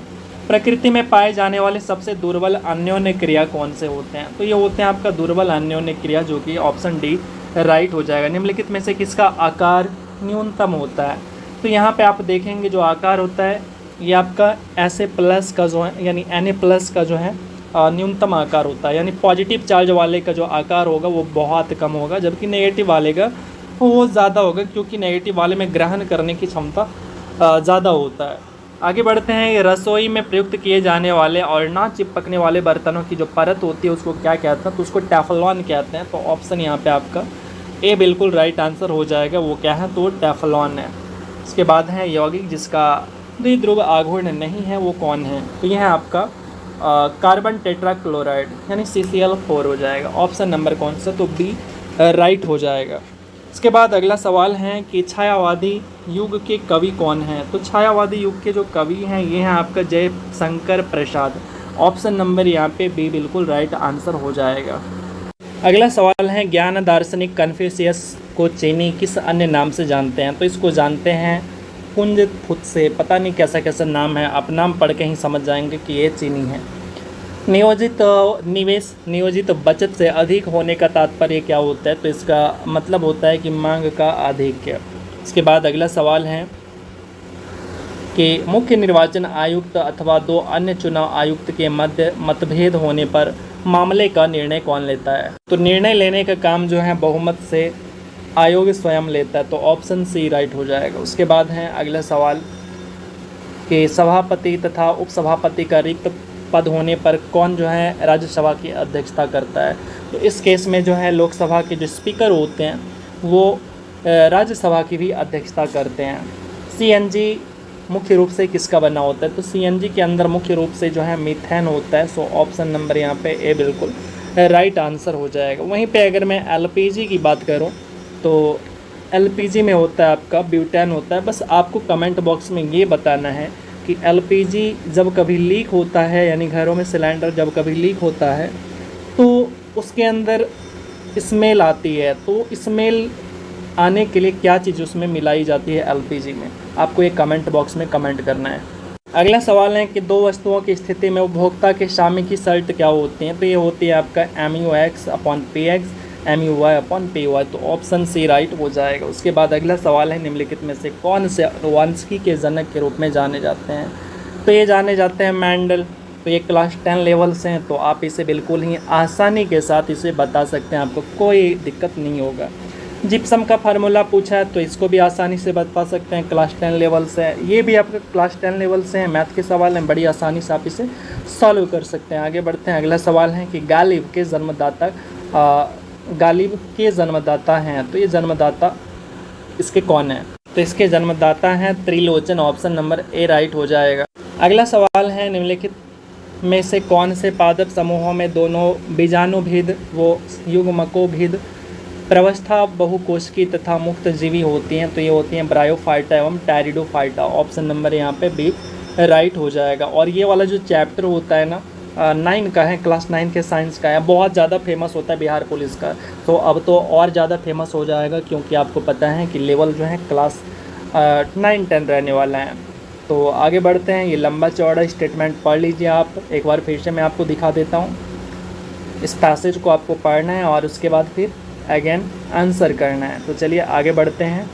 प्रकृति में पाए जाने वाले सबसे दुर्बल अन्योन्य क्रिया कौन से होते हैं। तो ये होते हैं आपका दुर्बल अन्योन्य क्रिया, जो कि ऑप्शन डी राइट हो जाएगा। निम्नलिखित में से किसका आकार न्यूनतम होता है। तो यहाँ पे आप देखेंगे जो आकार होता है ये आपका ऐसे प्लस का जो है, यानी Na+ का जो है न्यूनतम आकार होता है। यानी पॉजिटिव चार्ज वाले का जो आकार होगा वो बहुत कम होगा, जबकि नेगेटिव वाले का वो ज़्यादा होगा, क्योंकि नेगेटिव वाले में ग्रहण करने की क्षमता ज़्यादा होता है। आगे बढ़ते हैं। रसोई में प्रयुक्त किए जाने वाले और ना चिपकने वाले बर्तनों की जो परत होती है उसको क्या कहते हैं, तो उसको टेफलॉन कहते हैं। तो ऑप्शन यहाँ पे आपका ए बिल्कुल राइट आंसर हो जाएगा। वो क्या है, तो टेफलॉन है। इसके बाद है यौगिक जिसका द्विध्रुव आघूर्ण नहीं है, वो कौन है। तो यह है आपका कार्बन टेट्राक्लोराइड, यानी CCl4 हो जाएगा। ऑप्शन नंबर कौन सा, तो बी राइट हो जाएगा। इसके बाद अगला सवाल है कि छायावादी युग के कवि कौन हैं। तो छायावादी युग के जो कवि हैं ये हैं आपका जयशंकर प्रसाद। ऑप्शन नंबर यहाँ पे बी बिल्कुल राइट आंसर हो जाएगा। अगला सवाल है, ज्ञान दार्शनिक कन्फ्यूशियस को चीनी किस अन्य नाम से जानते हैं। तो इसको जानते हैं कुंज फुत्से। पता नहीं कैसा कैसा नाम है, आप नाम पढ़ के ही समझ जाएंगे कि ये चीनी है। नियोजित निवेश नियोजित बचत से अधिक होने का तात्पर्य क्या होता है। तो इसका मतलब होता है कि मांग का आधिक्य। इसके बाद अगला सवाल है कि मुख्य निर्वाचन आयुक्त अथवा दो अन्य चुनाव आयुक्त के मध्य मतभेद होने पर मामले का निर्णय कौन लेता है। तो निर्णय लेने का काम जो है बहुमत से आयोग स्वयं लेता है। तो ऑप्शन सी राइट हो जाएगा। उसके बाद है अगला सवाल कि सभापति तथा उपसभापति का रिक्त पद होने पर कौन जो है राज्यसभा की अध्यक्षता करता है। तो इस केस में जो है लोकसभा के जो स्पीकर होते हैं वो राज्यसभा की भी अध्यक्षता करते हैं। CNG मुख्य रूप से किसका बना होता है। तो CNG के अंदर मुख्य रूप से जो है मीथेन होता है। सो ऑप्शन नंबर यहाँ पे ए बिल्कुल राइट आंसर हो जाएगा। वहीं पे अगर मैं LPG की बात करूँ तो LPG में होता है आपका ब्यूटेन होता है। बस आपको कमेंट बॉक्स में ये बताना है कि LPG जब कभी लीक होता है, यानी घरों में सिलेंडर जब कभी लीक होता है तो उसके अंदर स्मेल आती है। तो स्मेल आने के लिए क्या चीज़ उसमें मिलाई जाती है LPG में, आपको ये कमेंट बॉक्स में कमेंट करना है। अगला सवाल है कि दो वस्तुओं की स्थिति में उपभोक्ता के शामी की शर्त क्या होती हैं। तो ये होती है आपका MUX/PX MUY/PY। तो ऑप्शन सी राइट हो जाएगा। उसके बाद अगला सवाल है, निम्नलिखित में से कौन से अनुवांशिकी के जनक के रूप में जाने जाते हैं। तो ये जाने जाते हैं मेंडल। तो ये क्लास 10 लेवल से हैं, तो आप इसे बिल्कुल ही आसानी के साथ इसे बता सकते हैं, आपको कोई दिक्कत नहीं होगा। जिप्सम का फार्मूला पूछा है तो इसको भी आसानी से बता सकते हैं, क्लास 10 लेवल से है। ये भी आपका क्लास 10 लेवल से है, मैथ के सवाल हैं, बड़ी आसानी से आप इसे सॉल्व कर सकते हैं। आगे बढ़ते हैं। अगला सवाल है कि गालिब के जन्मदाता हैं। तो ये जन्मदाता इसके कौन है। तो इसके जन्मदाता हैं Trilochan. Option number A right हो जाएगा। अगला सवाल है, निम्नलिखित में से कौन से पादप समूहों में दोनों बीजाणुभिद व युग्मकोभिद प्रवस्था बहुकोशिकी तथा मुक्त जीवी होती हैं, तो ये होती हैं ब्रायोफाइटा एवं टेरिडोफाइटा। ऑप्शन नंबर यहाँ पे बी राइट हो जाएगा। और ये वाला जो चैप्टर होता है ना 9 का है, क्लास 9 के साइंस का है, बहुत ज़्यादा फेमस होता है बिहार पुलिस का। तो अब तो और ज़्यादा फेमस हो जाएगा, क्योंकि आपको पता है कि लेवल जो है क्लास 9-10 रहने वाला है। तो आगे बढ़ते हैं। ये लंबा चौड़ा स्टेटमेंट पढ़ लीजिए आप, एक बार फिर से मैं आपको दिखा देता हूँ। इस पैसेज को आपको पढ़ना है और उसके बाद फिर अगेन आंसर करना है। तो चलिए आगे बढ़ते हैं।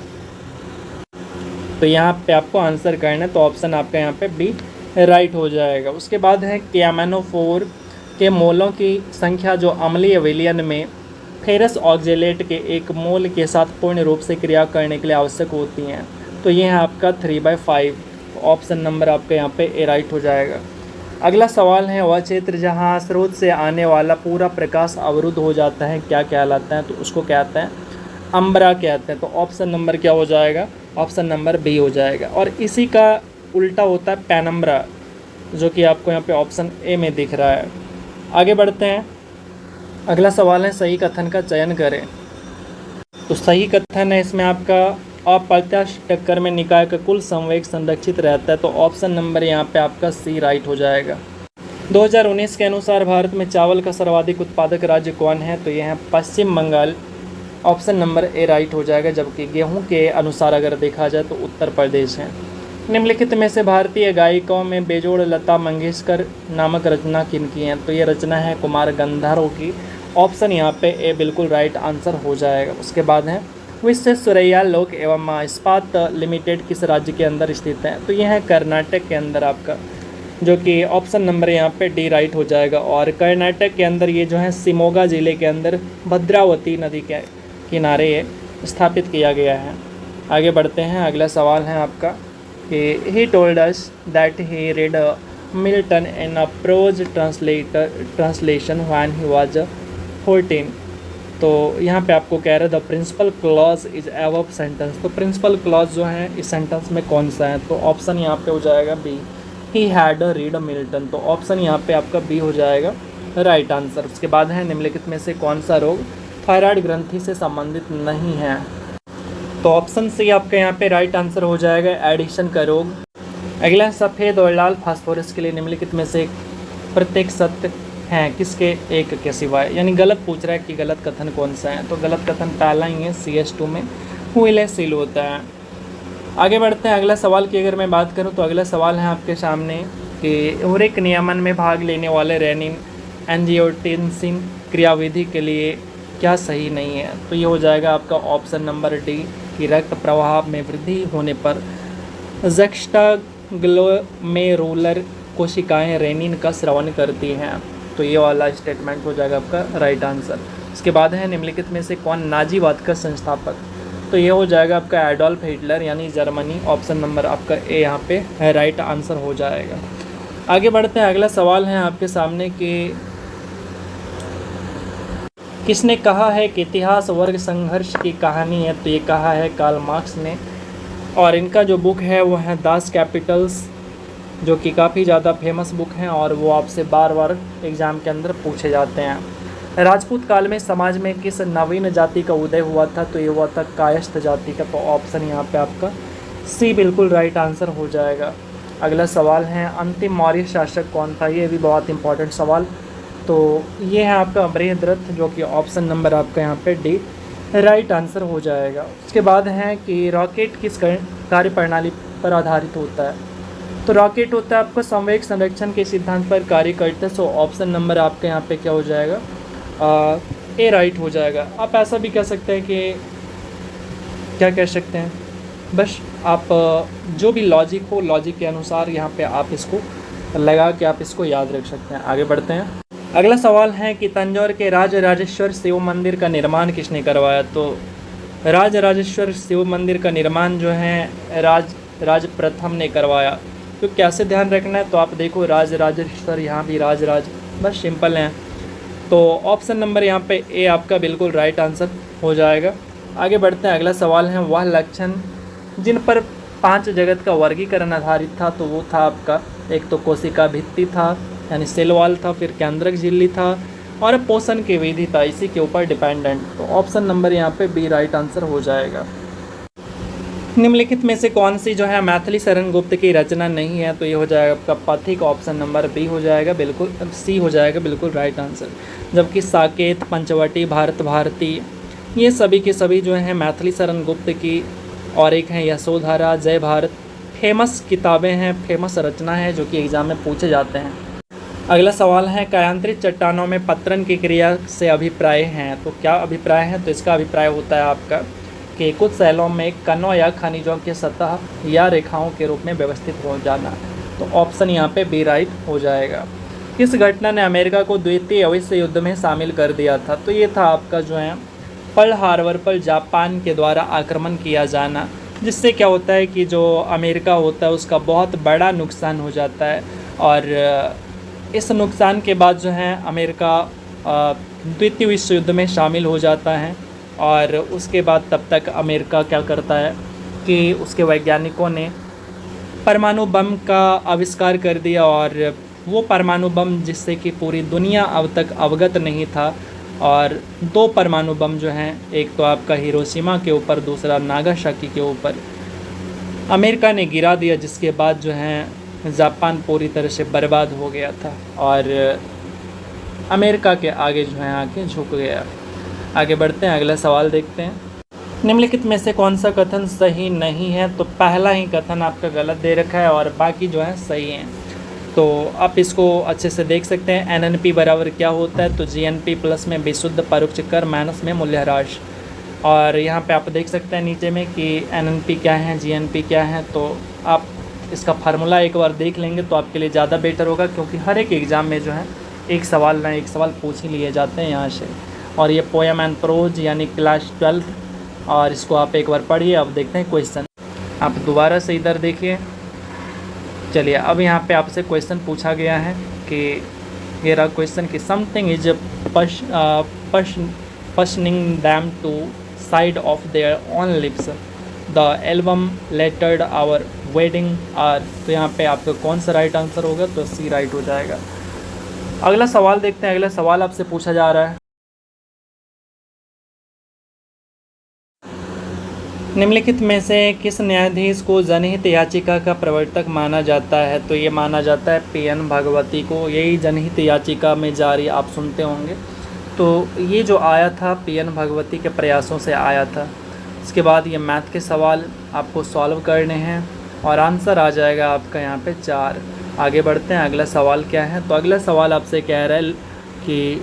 तो यहाँ पे आपको आंसर करना है, तो ऑप्शन आपका यहाँ पे बी राइट हो जाएगा। उसके बाद है कैमानोफोर के मोलों की संख्या जो अम्लीय विलयन में फेरस ऑक्जेलेट के एक मोल के साथ पूर्ण रूप से क्रिया करने के लिए आवश्यक होती हैं। तो ये है आपका 3/5। ऑप्शन नंबर आपका यहाँ पे ए राइट हो जाएगा। अगला सवाल है, वह क्षेत्र जहाँ स्रोत से आने वाला पूरा प्रकाश अवरुद्ध हो जाता है क्या कहलाता है? तो उसको कहते हैं अम्बरा कहते हैं। तो ऑप्शन नंबर क्या हो जाएगा? ऑप्शन नंबर बी हो जाएगा। और इसी का उल्टा होता है पेनम्बरा, जो कि आपको यहाँ पे ऑप्शन ए में दिख रहा है। आगे बढ़ते हैं। अगला सवाल है, सही कथन का चयन करें। तो सही कथन है इसमें आपका अप्रत्याश टक्कर में निकाय का कुल संवेग संरक्षित रहता है। तो ऑप्शन नंबर यहाँ पे आपका सी राइट हो जाएगा। 2019 के अनुसार भारत में चावल का सर्वाधिक उत्पादक राज्य कौन है? तो यह है Paschim Bangal. Option number A right हो जाएगा। जबकि गेहूं के अनुसार अगर देखा जाए तो उत्तर प्रदेश है। निम्नलिखित में से भारतीय गायिकाओं में बेजोड़ लता मंगेशकर नामक रचना किनकी है? तो ये रचना है कुमार गंधर्व की। ऑप्शन यहाँ पे ए बिल्कुल राइट आंसर हो जाएगा। उसके बाद है, विश्वेश्वरैया लोक एवं इस्पात लिमिटेड किस राज्य के अंदर स्थित है? तो यह है कर्नाटक के अंदर आपका, जो कि ऑप्शन नंबर यहाँ पे डी राइट हो जाएगा। और कर्नाटक के अंदर ये जो है शिमोगा जिले के अंदर भद्रावती नदी के किनारे ये स्थापित किया गया है। आगे बढ़ते हैं। अगला सवाल है आपका कि he told us that he read Milton in a prose translation when he was 14। तो यहाँ पे आपको कह रहे हैं the principal clause is above sentence. तो प्रिंसिपल क्लॉज जो है इस सेंटेंस में कौन सा है? तो ऑप्शन यहाँ पे हो जाएगा B, he had read Milton. तो ऑप्शन यहाँ पे आपका बी हो जाएगा राइट आंसर। उसके बाद है, निम्नलिखित में से कौन सा रोग थायराइड ग्रंथि से संबंधित नहीं है? तो ऑप्शन सी आपका यहाँ पे राइट आंसर हो जाएगा, एडिशन का रोग। अगला, सफ़ेद और लाल फास्फोरस के लिए निम्नलिखित में से प्रत्येक सत्य हैं किसके एक के सिवाय? यानी गलत पूछ रहा है कि गलत कथन कौन सा है। तो गलत कथन पहला ही है, CH2 में हुइलेसिल होता है। आगे बढ़ते हैं। अगला सवाल की अगर मैं बात करूं तो अगला सवाल है आपके सामने कि यूरिक नियमन में भाग लेने वाले रेनिन एंजियोटेंसिन क्रियाविधि के लिए क्या सही नहीं है? तो ये हो जाएगा आपका ऑप्शन नंबर डी कि रक्त प्रवाह में वृद्धि होने पर जुक्स्टाग्लोमेरुलर कोशिकाएं रेनिन का स्रावन करती हैं। तो ये वाला स्टेटमेंट हो जाएगा आपका राइट आंसर। इसके बाद है, निम्नलिखित में से कौन नाजीवाद का संस्थापक? तो ये हो जाएगा आपका एडोल्फ हिटलर यानी जर्मनी। ऑप्शन नंबर आपका ए यहाँ पे है राइट आंसर हो जाएगा। आगे बढ़ते हैं। अगला सवाल है आपके सामने कि किसने कहा है कि इतिहास वर्ग संघर्ष की कहानी है? तो ये कहा है कार्ल मार्क्स ने। और इनका जो बुक है वो है दास कैपिटल्स, जो कि काफ़ी ज़्यादा फेमस बुक हैं और वो आपसे बार बार एग्ज़ाम के अंदर पूछे जाते हैं। राजपूत काल में समाज में किस नवीन जाति का उदय हुआ था? तो ये हुआ था कायस्थ जाति का। तो ऑप्शन यहाँ पे आपका सी बिल्कुल राइट आंसर हो जाएगा। अगला सवाल है, अंतिम मौर्य शासक कौन था? ये भी बहुत इंपॉर्टेंट सवाल। तो ये है आपका बृहद्रथ, जो कि ऑप्शन नंबर आपका यहाँ पे डी राइट आंसर हो जाएगा। उसके बाद है कि रॉकेट किस कार्य प्रणाली पर आधारित होता है? तो रॉकेट होता है आपका संवेग संरक्षण के सिद्धांत पर कार्य करता है। सो ऑप्शन नंबर आपके यहाँ पे क्या हो जाएगा? ए राइट हो जाएगा। आप ऐसा भी कह सकते हैं कि क्या कह सकते हैं, बस आप जो भी लॉजिक हो, लॉजिक के अनुसार यहाँ पे आप इसको लगा के आप इसको याद रख सकते हैं। आगे बढ़ते हैं। अगला सवाल है कि तंजौर के राजराजेश्वर शिव मंदिर का निर्माण किसने करवाया? तो राजराजेश्वर शिव मंदिर का निर्माण जो है राज प्रथम ने करवाया। तो कैसे ध्यान रखना है? तो आप देखो राजराजेश्वर, यहाँ भी राज, बस सिंपल है। तो ऑप्शन नंबर यहाँ पे ए आपका बिल्कुल राइट आंसर हो जाएगा। आगे बढ़ते हैं। अगला सवाल है, वह लक्षण जिन पर 5 जगत का वर्गीकरण आधारित था, तो वो था आपका, एक तो कोशिका भित्ति था यानी सेल वॉल था, फिर केंद्रक झिल्ली था, और पोषण की विधि था इसी के ऊपर डिपेंडेंट। तो ऑप्शन नंबर यहाँ पे बी राइट आंसर हो जाएगा। निम्नलिखित में से कौन सी जो है मैथिली शरण गुप्त की रचना नहीं है? तो ये हो जाएगा आपका पथिक, ऑप्शन नंबर बी हो जाएगा, बिल्कुल सी हो जाएगा बिल्कुल राइट आंसर। जबकि साकेत, पंचवटी, भारत भारती ये सभी के सभी जो हैं मैथिली शरण गुप्त की, और एक है यशोधरा, जय भारत, फेमस किताबें हैं, फेमस रचना है जो कि एग्जाम में पूछे जाते हैं। अगला सवाल है कायांतरित चट्टानों में पत्तन की क्रिया से अभिप्राय हैं। तो क्या अभिप्राय है? तो इसका अभिप्राय होता है आपका कि कुछ शैलों में कणों या खनिजों के सतह या रेखाओं के रूप में व्यवस्थित हो जाना। तो ऑप्शन यहाँ पे बी राइट हो जाएगा। किस घटना ने अमेरिका को द्वितीय विश्व युद्ध में शामिल कर दिया था? तो ये था आपका जो है पर्ल हार्बर पर जापान के द्वारा आक्रमण किया जाना, जिससे क्या होता है कि जो अमेरिका होता है उसका बहुत बड़ा नुकसान हो जाता है। और इस नुकसान के बाद जो है अमेरिका द्वितीय विश्व युद्ध में शामिल हो जाता है। और उसके बाद तब तक अमेरिका क्या करता है कि उसके वैज्ञानिकों ने परमाणु बम का आविष्कार कर दिया, और वो परमाणु बम जिससे कि पूरी दुनिया अब तक अवगत नहीं था। और 2 परमाणु बम जो हैं, एक तो आपका हिरोशिमा के ऊपर, दूसरा नागासाकी के ऊपर अमेरिका ने गिरा दिया, जिसके बाद जो है जापान पूरी तरह से बर्बाद हो गया था और अमेरिका के आगे जो है आके झुक गया। आगे बढ़ते हैं, अगला सवाल देखते हैं। निम्नलिखित में से कौन सा कथन सही नहीं है? तो पहला ही कथन आपका गलत दे रखा है और बाकी जो है सही हैं। तो आप इसको अच्छे से देख सकते हैं। एनएनपी बराबर क्या होता है? तो जीएनपी प्लस में विशुद्ध परोक्ष कर माइनस में मूल्यह्रास। और यहाँ पे आप देख सकते हैं नीचे में कि एनएनपी क्या है, जीएनपी क्या है। तो आप इसका फार्मूला एक बार देख लेंगे तो आपके लिए ज़्यादा बेटर होगा, क्योंकि हर एक एग्ज़ाम में जो है एक सवाल ना एक सवाल पूछ ही लिए जाते हैं यहाँ से। और ये पोएम एंड प्रोज यानी क्लास 12, और इसको आप एक बार पढ़िए। अब देखते हैं क्वेश्चन, आप दोबारा से इधर देखिए। चलिए, अब यहाँ पे आपसे क्वेश्चन पूछा गया है कि ये रहा क्वेश्चन कि something is pushing them to side of their on lips, the album lettered our wedding are. तो यहाँ पे आपका कौन सा राइट आंसर होगा? तो सी राइट हो जाएगा। अगला सवाल देखते हैं। अगला सवाल आपसे पूछा जा रहा है, निम्नलिखित में से किस न्यायाधीश को जनहित याचिका का प्रवर्तक माना जाता है? तो ये माना जाता है पीएन भागवती को। यही जनहित याचिका में जारी आप सुनते होंगे। तो ये जो आया था पीएन भागवती के प्रयासों से आया था। इसके बाद ये मैथ के सवाल आपको सॉल्व करने हैं और आंसर आ जाएगा आपका यहाँ पे 4। आगे बढ़ते हैं, अगला सवाल क्या है? तो अगला सवाल आपसे कह रहा है कि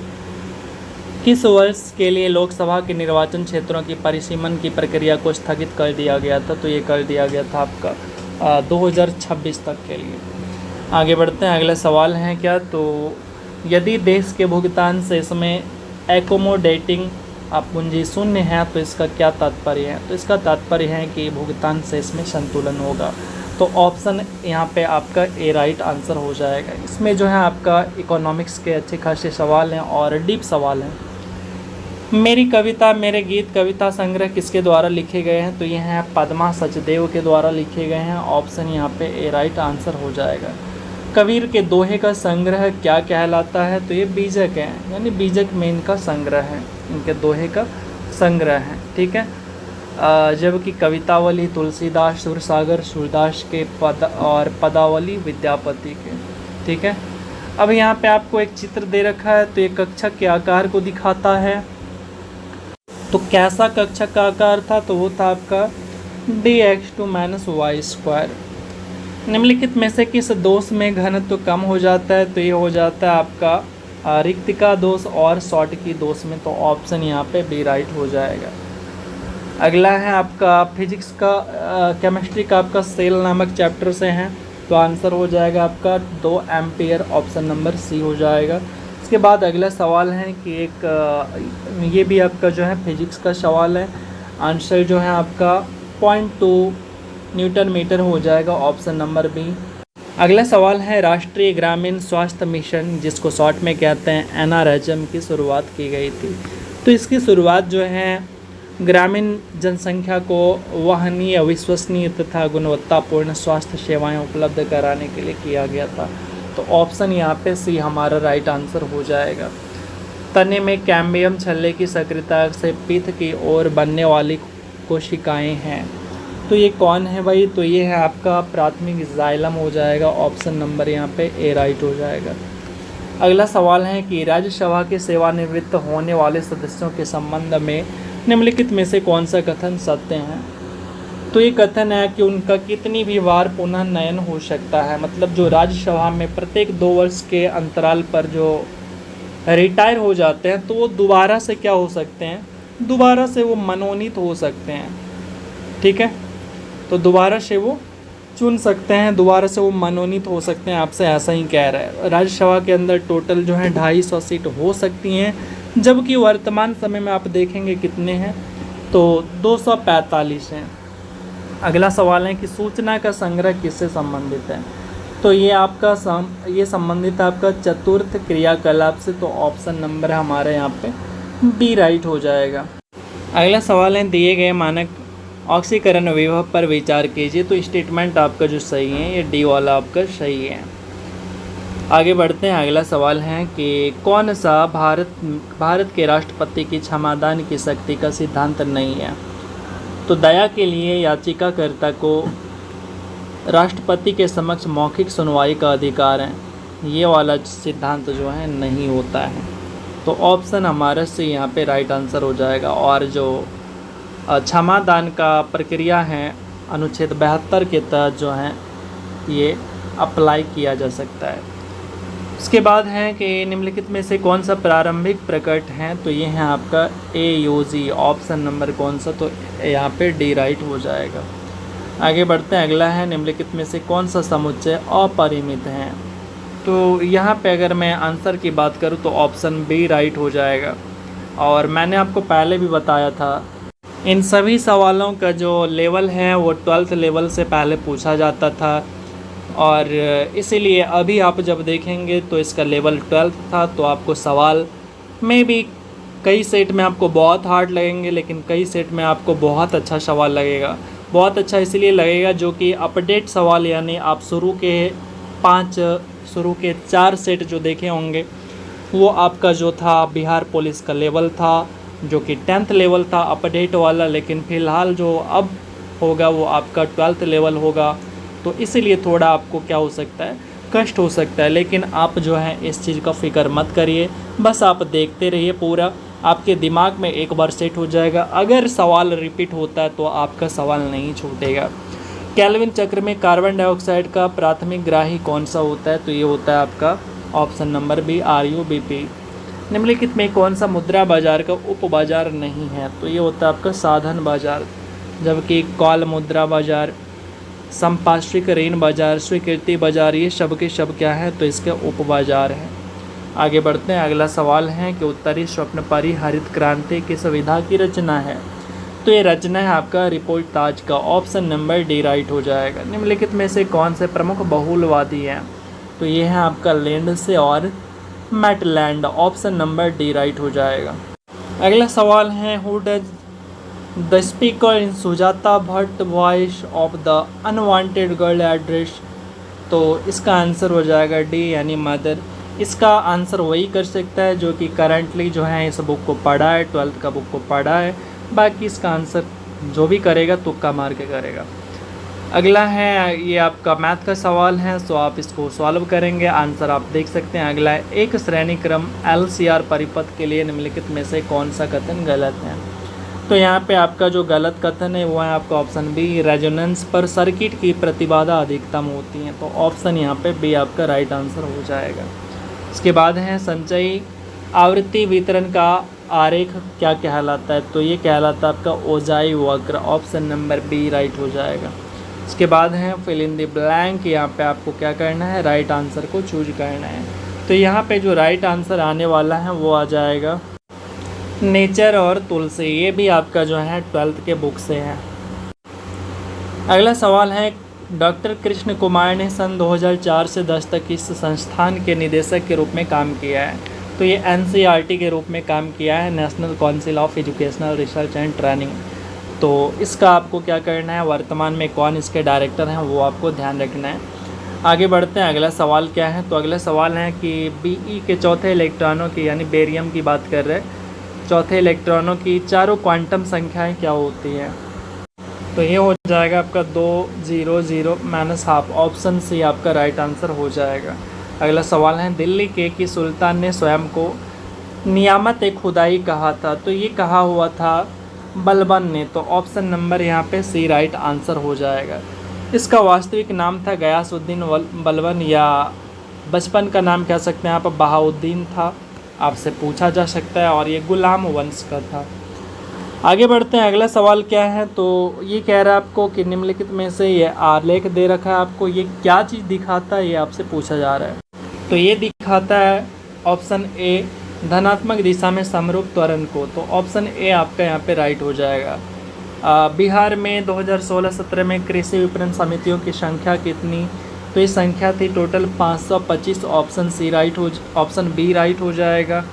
किस वर्ष के लिए लोकसभा के निर्वाचन क्षेत्रों की परिसीमन की प्रक्रिया को स्थगित कर दिया गया था? तो ये कर दिया गया था आपका 2026 तक के लिए। आगे बढ़ते हैं, अगला सवाल है क्या? तो यदि देश के भुगतान से इसमें एकोमोडेटिंग पूंजी शून्य है तो इसका क्या तात्पर्य है? तो इसका तात्पर्य है कि भुगतान से इसमें संतुलन होगा। तो ऑप्शन यहाँ पे आपका ए राइट आंसर हो जाएगा। इसमें जो है आपका इकोनॉमिक्स के अच्छे खासे सवाल हैं और डीप सवाल हैं। मेरी कविता मेरे गीत कविता संग्रह किसके द्वारा लिखे गए हैं? तो ये हैं पद्मा सचदेव के द्वारा लिखे गए हैं। ऑप्शन यहाँ पे ए राइट आंसर हो जाएगा। कबीर के दोहे का संग्रह क्या कहलाता है? तो ये बीजक है, यानी बीजक में इनका संग्रह है, इनके दोहे का संग्रह है। ठीक है, जबकि कवितावली तुलसीदास सुरसागर सूरदास के पद और पदावली विद्यापति के। ठीक है, अब यहाँ पे आपको एक चित्र दे रखा है, तो ये कक्षक के आकार को दिखाता है। तो कैसा कक्षक का आकार था? तो वो था आपका dx2 - y²। निम्नलिखित में से किस दोष में घनत्व तो कम हो जाता है? तो ये हो जाता है आपका रिक्तिका दोष और शॉर्टकी दोष में। तो ऑप्शन यहाँ पे बी राइट हो जाएगा। अगला है आपका फिजिक्स का केमिस्ट्री का आपका सेल नामक चैप्टर से है। तो आंसर हो जाएगा आपका 2 एम्पियर, ऑप्शन नंबर सी हो जाएगा। इसके बाद अगला सवाल है कि एक ये भी आपका जो है फिजिक्स का सवाल है। आंसर जो है आपका 0.2 न्यूटन मीटर हो जाएगा, ऑप्शन नंबर बी। अगला सवाल है राष्ट्रीय ग्रामीण स्वास्थ्य मिशन, जिसको शॉर्ट में कहते हैं एनआरएचएम, की शुरुआत की गई थी। तो इसकी शुरुआत जो है ग्रामीण जनसंख्या को वहनीय, विश्वसनीय तथा गुणवत्तापूर्ण स्वास्थ्य सेवाएं उपलब्ध कराने के लिए किया गया था। तो ऑप्शन यहाँ पे सी हमारा राइट आंसर हो जाएगा। तने में कैम्बियम छल्ले की सक्रियता से पित्त की ओर बनने वाली कोशिकाएं हैं। तो ये कौन है भाई? तो ये है आपका प्राथमिक जाइलम हो जाएगा। ऑप्शन नंबर यहाँ पे ए राइट हो जाएगा। अगला सवाल है कि राज्यसभा के सेवानिवृत्त होने वाले सदस्यों के संबंध में निम्नलिखित में से कौन सा कथन सत्य है? तो ये कथन है कि उनका कितनी भी बार पुनः नयन हो सकता है। मतलब जो राज्यसभा में प्रत्येक 2 वर्ष के अंतराल पर जो रिटायर हो जाते हैं तो वो दोबारा से क्या हो सकते हैं? दोबारा से वो मनोनीत हो सकते हैं। ठीक है, तो दोबारा से वो चुन सकते हैं, दोबारा से वो मनोनीत हो सकते हैं। आपसे ऐसा ही कह रहा है। राज्यसभा के अंदर टोटल जो है 250 सीट हो सकती हैं, जबकि वर्तमान समय में आप देखेंगे कितने हैं, तो 245 हैं। अगला सवाल है कि सूचना का संग्रह किससे संबंधित है? तो ये आपका ये संबंधित है आपका चतुर्थ क्रियाकलाप से। तो ऑप्शन नंबर हमारे यहाँ पे बी राइट हो जाएगा। अगला सवाल है दिए गए मानक ऑक्सीकरण विभव पर विचार कीजिए। तो स्टेटमेंट आपका जो सही है ये डी वाला आपका सही है। आगे बढ़ते हैं। अगला सवाल है कि कौन सा भारत के राष्ट्रपति की क्षमादान की शक्ति का सिद्धांत नहीं है? तो दया के लिए याचिकाकर्ता को राष्ट्रपति के समक्ष मौखिक सुनवाई का अधिकार है, ये वाला सिद्धांत जो है नहीं होता है। तो ऑप्शन हमारा से यहाँ पे राइट आंसर हो जाएगा। और जो क्षमादान का प्रक्रिया है अनुच्छेद 72 के तहत जो है ये अप्लाई किया जा सकता है। उसके बाद है कि निम्नलिखित में से कौन सा प्रारंभिक प्रकट है? तो ये है आपका AUG। ऑप्शन नंबर कौन सा? तो यहाँ पे डी राइट हो जाएगा। आगे बढ़ते हैं। अगला है निम्नलिखित में से कौन सा समुच्चय अपरिमित है? तो यहाँ पे अगर मैं आंसर की बात करूँ तो ऑप्शन बी राइट हो जाएगा। और मैंने आपको पहले भी बताया था इन सभी सवालों का जो लेवल है वो 12th लेवल से पहले पूछा जाता था, और इसीलिए अभी आप जब देखेंगे तो इसका लेवल 12th था। तो आपको सवाल में भी कई सेट में आपको बहुत हार्ड लगेंगे, लेकिन कई सेट में आपको बहुत अच्छा सवाल लगेगा। बहुत अच्छा इसलिए लगेगा जो कि अपडेट सवाल, यानी आप शुरू के 4 सेट जो देखे होंगे वो आपका जो था बिहार पुलिस का लेवल था, जो कि 10th लेवल था अपडेट वाला। लेकिन फ़िलहाल जो अब होगा वो आपका 12th लेवल होगा। तो इसीलिए थोड़ा आपको क्या हो सकता है, कष्ट हो सकता है। लेकिन आप जो है इस चीज़ का फ़िक्र मत करिए, बस आप देखते रहिए। पूरा आपके दिमाग में एक बार सेट हो जाएगा। अगर सवाल रिपीट होता है तो आपका सवाल नहीं छूटेगा। केल्विन चक्र में कार्बन डाइऑक्साइड का प्राथमिक ग्राही कौन सा होता है? तो ये होता है आपका ऑप्शन नंबर बी RUBP। निम्नलिखित में कौन सा मुद्रा बाजार का उप बाजार नहीं है? तो ये होता है आपका साधन बाजार, जबकि कॉल मुद्रा बाजार, संपार्श्विक ऋण बाजार, स्वीकृति बाजार, ये सब के सब क्या है? तो इसके उप बाजार हैं। आगे बढ़ते हैं। अगला सवाल है कि उत्तरी स्वप्नपरी हरित क्रांति किस विधा की रचना है? तो ये रचना है आपका रिपोर्ट ताज का। ऑप्शन नंबर डी राइट हो जाएगा। निम्नलिखित में से कौन से प्रमुख बहुलवादी हैं? तो ये है आपका लिंडसे और Maitland. Option number D right हो जाएगा। अगला सवाल है who does the speaker in Sujata Bhatt voice of the unwanted girl address? तो इसका आंसर हो जाएगा डी यानी मदर। इसका आंसर वही कर सकता है जो कि करंटली जो है इस बुक को पढ़ा है, 12th का बुक को पढ़ा है। बाकी इसका आंसर जो भी करेगा तुक्का मार के करेगा। अगला है ये आपका मैथ का सवाल है, सो आप इसको सॉल्व करेंगे। आंसर आप देख सकते हैं। अगला है एक श्रेणी क्रम LCR परिपथ के लिए निम्नलिखित में से कौन सा कथन गलत है? तो यहाँ पे आपका जो गलत कथन है वो है आपका ऑप्शन बी, रेजोनेंस पर सर्किट की प्रतिबाधा अधिकतम होती है। तो ऑप्शन यहाँ पे बी आपका राइट आंसर हो जाएगा। इसके बाद है संचयी आवृत्ति वितरण का आरेख क्या कहलाता है? तो ये कहलाता है आपका ओजाई वक्र। ऑप्शन नंबर बी राइट हो जाएगा। इसके बाद है फिल इन द ब्लैंक। यहाँ पे आपको क्या करना है, राइट आंसर को चूज करना है। तो यहाँ पे जो राइट आंसर आने वाला है वो आ जाएगा नेचर और तुलसी। ये भी आपका जो है 12th के बुक से है। अगला सवाल है डॉक्टर कृष्ण कुमार ने सन 2004 से 10 तक इस संस्थान के निदेशक के रूप में काम किया है। तो ये NCERT के रूप में काम किया है, national council of educational research and training. तो इसका आपको क्या करना है, वर्तमान में कौन इसके डायरेक्टर हैं वो आपको ध्यान रखना है। आगे बढ़ते हैं, अगला सवाल क्या है। तो अगला सवाल है कि Be के चौथे इलेक्ट्रॉनों की, यानी बेरियम की बात कर रहे हैं, चौथे इलेक्ट्रॉनों की चारों क्वांटम संख्याएं क्या होती हैं। तो ये हो जाएगा आपका 2 0 0 -12। ऑप्शन सी आपका राइट आंसर हो जाएगा। अगला सवाल है, दिल्ली के सुल्तान ने स्वयं को नियामत खुदाई कहा था। तो ये कहा हुआ था बलबन ने। तो ऑप्शन नंबर यहाँ पे सी राइट आंसर हो जाएगा। इसका वास्तविक नाम था गयासुद्दीन बलबन, या बचपन का नाम कह सकते हैं आप बहाउद्दीन था, आपसे पूछा जा सकता है, और ये गुलाम वंश का था। आगे बढ़ते हैं, अगला सवाल क्या है। तो ये कह रहा है आपको कि निम्नलिखित में से ये आलेख दे रखा है आपको, ये क्या चीज़ दिखाता है, ये आपसे पूछा जा रहा है। तो ये दिखाता है ऑप्शन ए धनात्मक दिशा में समरूप त्वरण को। तो ऑप्शन ए आपका यहाँ पे राइट हो जाएगा। बिहार में 2016-17 में कृषि विपणन समितियों की संख्या कितनी। तो ये संख्या थी टोटल 525। ऑप्शन बी राइट हो जाएगा।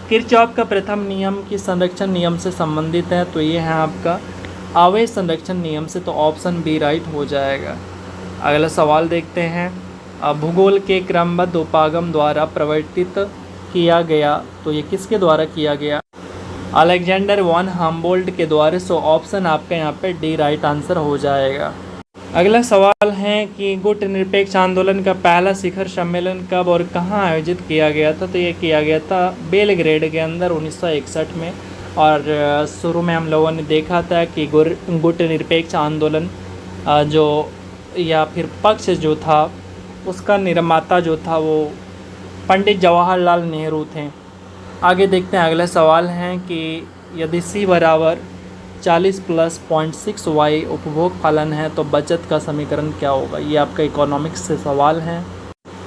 किरचॉफ का प्रथम नियम की संरक्षण नियम से संबंधित है। तो ये है आपका आवेश संरक्षण नियम से। तो ऑप्शन बी राइट हो जाएगा। अगला सवाल देखते हैं, भूगोल के क्रमबद्ध उपागम द्वारा प्रवर्तित किया गया। तो ये किसके द्वारा किया गया, अलेक्जेंडर वॉन हम्बोल्ट के द्वारा। सो ऑप्शन आपका यहाँ पे डी राइट आंसर हो जाएगा। अगला सवाल है कि गुट निरपेक्ष आंदोलन का पहला शिखर सम्मेलन कब और कहाँ आयोजित किया गया था। तो ये किया गया था बेलग्रेड के अंदर 1961 में। और शुरू में हम लोगों ने देखा था कि गुट निरपेक्ष आंदोलन जो या फिर पक्ष जो था उसका निर्माता जो था वो पंडित जवाहरलाल नेहरू थे। आगे देखते हैं, अगला सवाल है कि यदि C बराबर 40 + 0.6y उपभोग फलन है तो बचत का समीकरण क्या होगा। ये आपका इकोनॉमिक्स से सवाल है।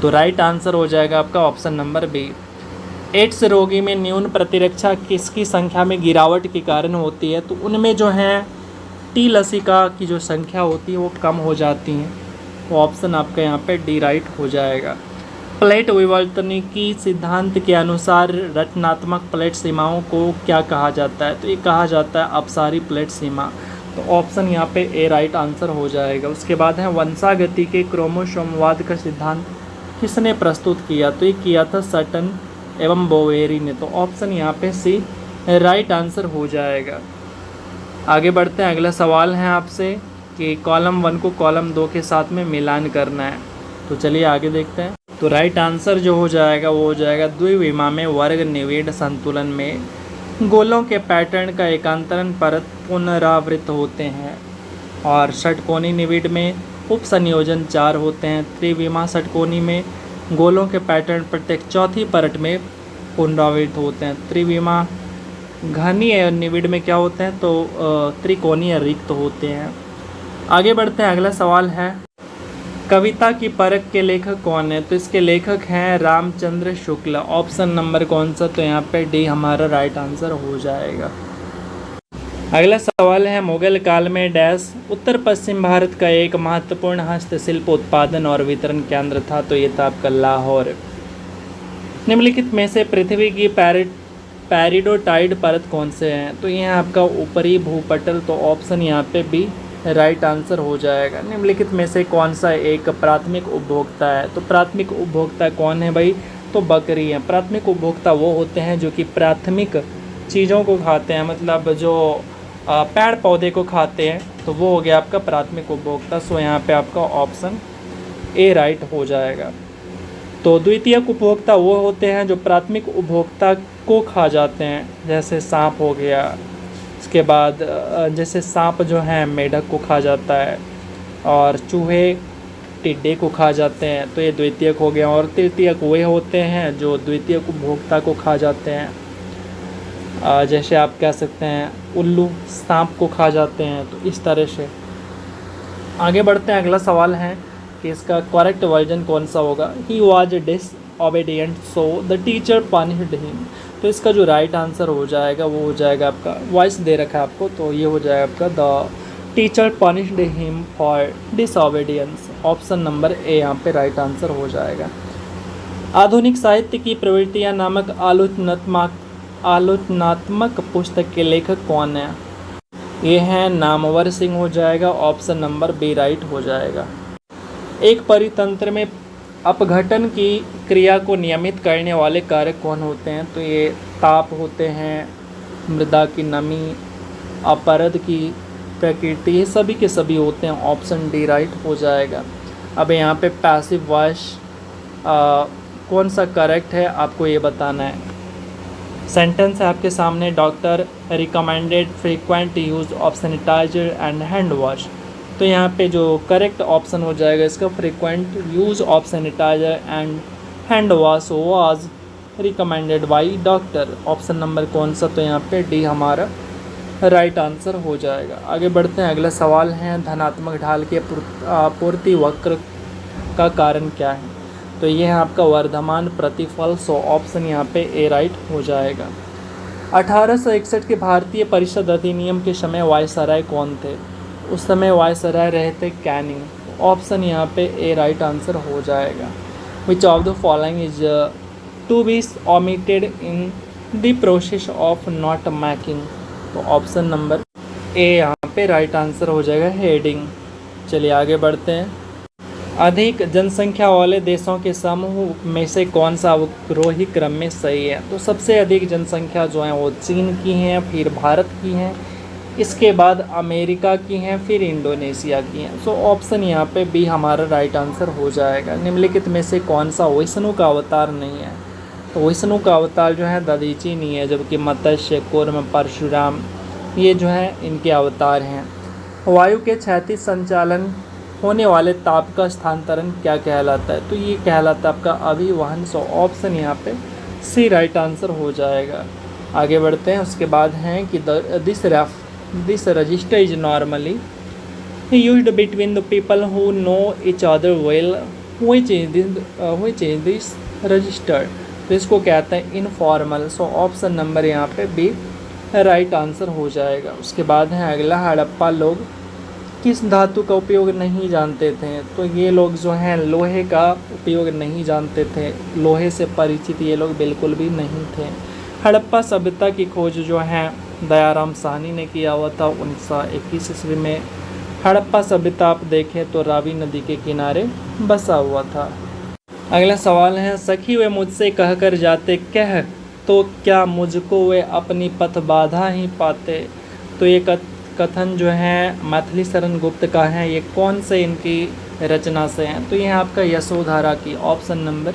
तो राइट आंसर हो जाएगा आपका ऑप्शन नंबर बी। एड्स रोगी में न्यून प्रतिरक्षा किसकी संख्या में गिरावट के कारण होती है। तो उनमें जो है टी लसिका की जो संख्या होती है वो कम हो जाती हैं। तो ऑप्शन आपका यहाँ पे डी राइट हो जाएगा। प्लेट विवर्तनिकी सिद्धांत के अनुसार रचनात्मक प्लेट सीमाओं को क्या कहा जाता है। तो ये कहा जाता है अपसारी प्लेट सीमा। तो ऑप्शन यहाँ पे ए राइट आंसर हो जाएगा। उसके बाद है वंशागति के क्रोमोसोमवाद का सिद्धांत किसने प्रस्तुत किया। तो ये किया था सटन एवं बोवेरी ने। तो ऑप्शन यहाँ पे सी राइट आंसर हो जाएगा। आगे बढ़ते हैं, अगला सवाल है आपसे कि कॉलम 1 को कॉलम 2 के साथ में मिलान करना है। तो चलिए आगे देखते हैं। तो राइट आंसर जो हो जाएगा वो हो जाएगा द्विविमा वर्ग निविड़ संतुलन में गोलों के पैटर्न का एकांतरण परत पुनरावृत्त होते हैं, और षटकोणी निविड़ में उप संयोजन 4 होते हैं। त्रिविमा षटकोणी में गोलों के पैटर्न प्रत्येक चौथी परत में पुनरावृत्त होते हैं। त्रिविमा घनीय निविड़ में क्या होते हैं, तो त्रिकोणीय रिक्त होते हैं। आगे बढ़ते हैं, अगला सवाल है कविता की परख के लेखक कौन है। तो इसके लेखक हैं रामचंद्र शुक्ल। ऑप्शन नंबर कौन सा, तो यहाँ पे डी हमारा राइट आंसर हो जाएगा। अगला सवाल है मुगल काल में डैश उत्तर पश्चिम भारत का एक महत्वपूर्ण हस्तशिल्प उत्पादन और वितरण केंद्र था। तो ये था आपका लाहौर। निम्नलिखित में से पृथ्वी की पेरिडोटाइड परत कौन से हैं। तो ये आपका ऊपरी भूपटल। तो ऑप्शन यहाँ पे बी राइट आंसर हो जाएगा। निम्नलिखित में से कौन सा एक प्राथमिक उपभोक्ता है। तो प्राथमिक उपभोक्ता कौन है भाई, तो बकरी है। प्राथमिक उपभोक्ता वो होते हैं जो कि प्राथमिक चीज़ों को खाते हैं, मतलब जो पेड़ पौधे को खाते हैं, तो वो हो गया आपका प्राथमिक उपभोक्ता। सो यहाँ पे आपका ऑप्शन ए राइट हो जाएगा। तो द्वितीयक उपभोक्ता वो होते हैं जो प्राथमिक उपभोक्ता को खा जाते हैं, जैसे सांप हो गया। इसके बाद जैसे सांप जो है मेढक को खा जाता है, और चूहे टिड्डे को खा जाते हैं। तो ये द्वितीयक हो गया। और तृतीयक वे होते हैं जो द्वितीयक उपभोक्ता को खा जाते हैं, जैसे आप कह सकते हैं उल्लू सांप को खा जाते हैं। तो इस तरह से आगे बढ़ते हैं। अगला सवाल है कि इसका करेक्ट वर्जन कौन सा होगा। He was disobedient so the teacher punished him. तो इसका जो राइट आंसर हो जाएगा वो हो जाएगा आपका, वॉइस दे रखा है आपको, तो ये हो जाएगा आपका the teacher punished him for disobedience. Option number A यहाँ पे राइट आंसर हो जाएगा। आधुनिक साहित्य की प्रवृत्तियाँ नामक आलोचनात्मक पुस्तक के लेखक कौन है। ये हैं नामवर सिंह हो जाएगा। ऑप्शन नंबर बी राइट हो जाएगा। एक परितंत्र में अपघटन की क्रिया को नियमित करने वाले कारक कौन होते हैं? तो ये ताप होते हैं, मृदा की नमी, अपरद की प्रकृति, ये सभी के सभी होते हैं। ऑप्शन डी राइट हो जाएगा। अब यहाँ पे पैसिव वॉइस कौन सा करेक्ट है आपको ये बताना है। सेंटेंस है आपके सामने, doctor recommended frequent use of sanitizer and hand wash. तो यहाँ पे जो करेक्ट ऑप्शन हो जाएगा इसका, frequent use of sanitizer and hand wash was recommended by doctor. Option number कौन सा? तो यहाँ पे डी हमारा राइट आंसर हो जाएगा। आगे बढ़ते हैं, अगला सवाल है, धनात्मक ढाल के पूर्ति वक्र का कारण क्या है? तो ये है आपका वर्धमान प्रतिफल। सो ऑप्शन यहाँ पे ए राइट हो जाएगा। 1861 के भारतीय परिषद अधिनियम के समय वायसराय कौन थे? उस समय वायसराय रहे थे कैनिंग। ऑप्शन यहाँ पे ए राइट आंसर हो जाएगा। Which of the following is to be omitted in the process of note making? तो ऑप्शन नंबर ए यहाँ पे राइट आंसर हो जाएगा, हेडिंग। चलिए आगे बढ़ते हैं। अधिक जनसंख्या वाले देशों के समूह में से कौन सा अवरोही क्रम में सही है? तो सबसे अधिक जनसंख्या जो है वो चीन की हैं, फिर भारत की हैं, इसके बाद अमेरिका की हैं, फिर इंडोनेशिया की हैं। सो ऑप्शन यहाँ पे बी हमारा राइट आंसर हो जाएगा। निम्नलिखित में से कौन सा विष्णु का अवतार नहीं है? तो विष्णु का अवतार जो है दधीची नहीं है, जबकि मत्स्य, कूर्म, परशुराम ये जो है इनके अवतार हैं। वायु के क्षैतिज संचालन होने वाले ताप का स्थानांतरण क्या कहलाता है? तो ये कहलाता है आपका अभिवहन। सो ऑप्शन यहाँ पे सी राइट आंसर हो जाएगा। आगे बढ़ते हैं, उसके बाद हैं कि this register is normally used between the people who know each other well, which is this register? तो इसको कहते हैं इनफॉर्मल। सो ऑप्शन नंबर यहाँ पे बी राइट आंसर हो जाएगा। उसके बाद है अगला, हड़प्पा लोग किस धातु का उपयोग नहीं जानते थे? तो ये लोग जो हैं लोहे का उपयोग नहीं जानते थे, लोहे से परिचित ये लोग बिल्कुल भी नहीं थे। हड़प्पा सभ्यता की खोज जो है दयाराम साहनी ने किया हुआ था 1921 ईस्वी में। हड़प्पा सभ्यता आप देखें तो रावी नदी के किनारे बसा हुआ था। अगला सवाल है, सखी वे मुझसे कहकर जाते कह, तो क्या मुझको वे अपनी पथ बाधा ही पाते? तो ये कथन जो है मैथिली शरण गुप्त का है। ये कौन से इनकी रचना से हैं? तो ये आपका यशोधरा की। ऑप्शन नंबर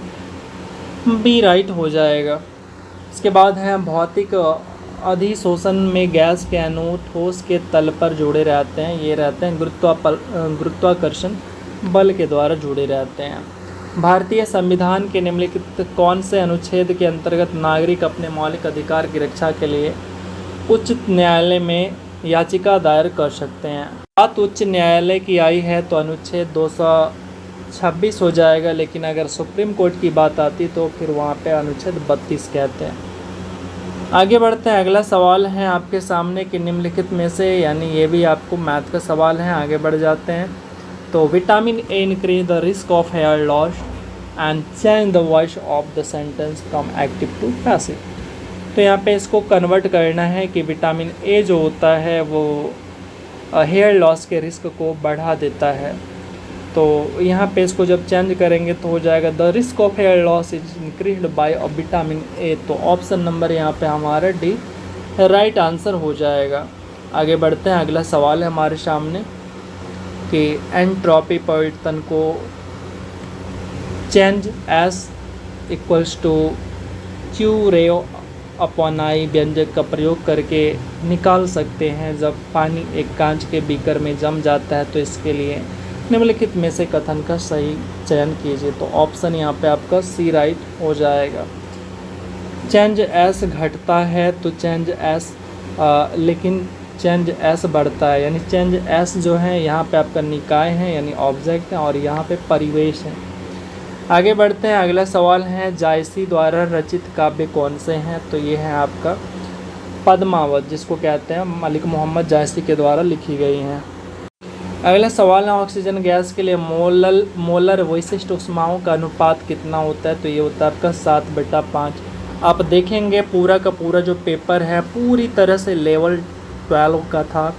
बी राइट हो जाएगा। इसके बाद है, भौतिक अधिशोषण में गैस के अणु ठोस के तल पर जुड़े रहते हैं। ये रहते हैं गुरुत्वाकर्षण बल के द्वारा जुड़े रहते हैं। भारतीय संविधान के निम्नलिखित कौन से अनुच्छेद के अंतर्गत नागरिक अपने मौलिक अधिकार की रक्षा के लिए उच्च न्यायालय में याचिका दायर कर सकते हैं? बात उच्च न्यायालय की आई है तो अनुच्छेद 226 हो जाएगा, लेकिन अगर सुप्रीम कोर्ट की बात आती तो फिर वहाँ पे अनुच्छेद 32 कहते हैं। आगे बढ़ते हैं, अगला सवाल है आपके सामने कि निम्नलिखित में से, यानी ये भी आपको मैथ का सवाल है। आगे बढ़ जाते हैं, तो vitamin A increase the risk of hair loss and change the voice of the sentence from active to passive. तो यहाँ पे इसको कन्वर्ट करना है कि विटामिन ए जो होता है वो हेयर लॉस के रिस्क को बढ़ा देता है। तो यहाँ पे इसको जब चेंज करेंगे तो हो जाएगा the risk of hair loss is increased by vitamin A. तो ऑप्शन नंबर यहाँ पे हमारा डी राइट आंसर हो जाएगा। आगे बढ़ते हैं, अगला सवाल है हमारे सामने कि एंट्रोपी परिवर्तन को change S equals to Q rev upon I व्यंजक का प्रयोग करके निकाल सकते हैं जब पानी एक कांच के बीकर में जम जाता है। तो इसके लिए निम्नलिखित में से कथन का सही चयन कीजिए। तो ऑप्शन यहाँ पे आपका सी राइट हो जाएगा। चेंज एस घटता है तो चेंज एस लेकिन चेंज एस बढ़ता है, यानी चेंज एस जो है यहाँ पे आपका निकाय है यानी ऑब्जेक्ट है, और यहाँ पे परिवेश है। आगे बढ़ते हैं, अगला सवाल है, जायसी द्वारा रचित काव्य कौन से हैं? तो ये है आपका पद्मावत, जिसको कहते हैं मलिक मोहम्मद जायसी के द्वारा लिखी गई हैं। अगला सवाल है, ऑक्सीजन गैस के लिए मोलर विशिष्ट ऊष्माओं का अनुपात कितना होता है? तो ये होता है आपका 7/5। आप देखेंगे पूरा का पूरा जो पेपर है पूरी तरह से लेवल 12 का था,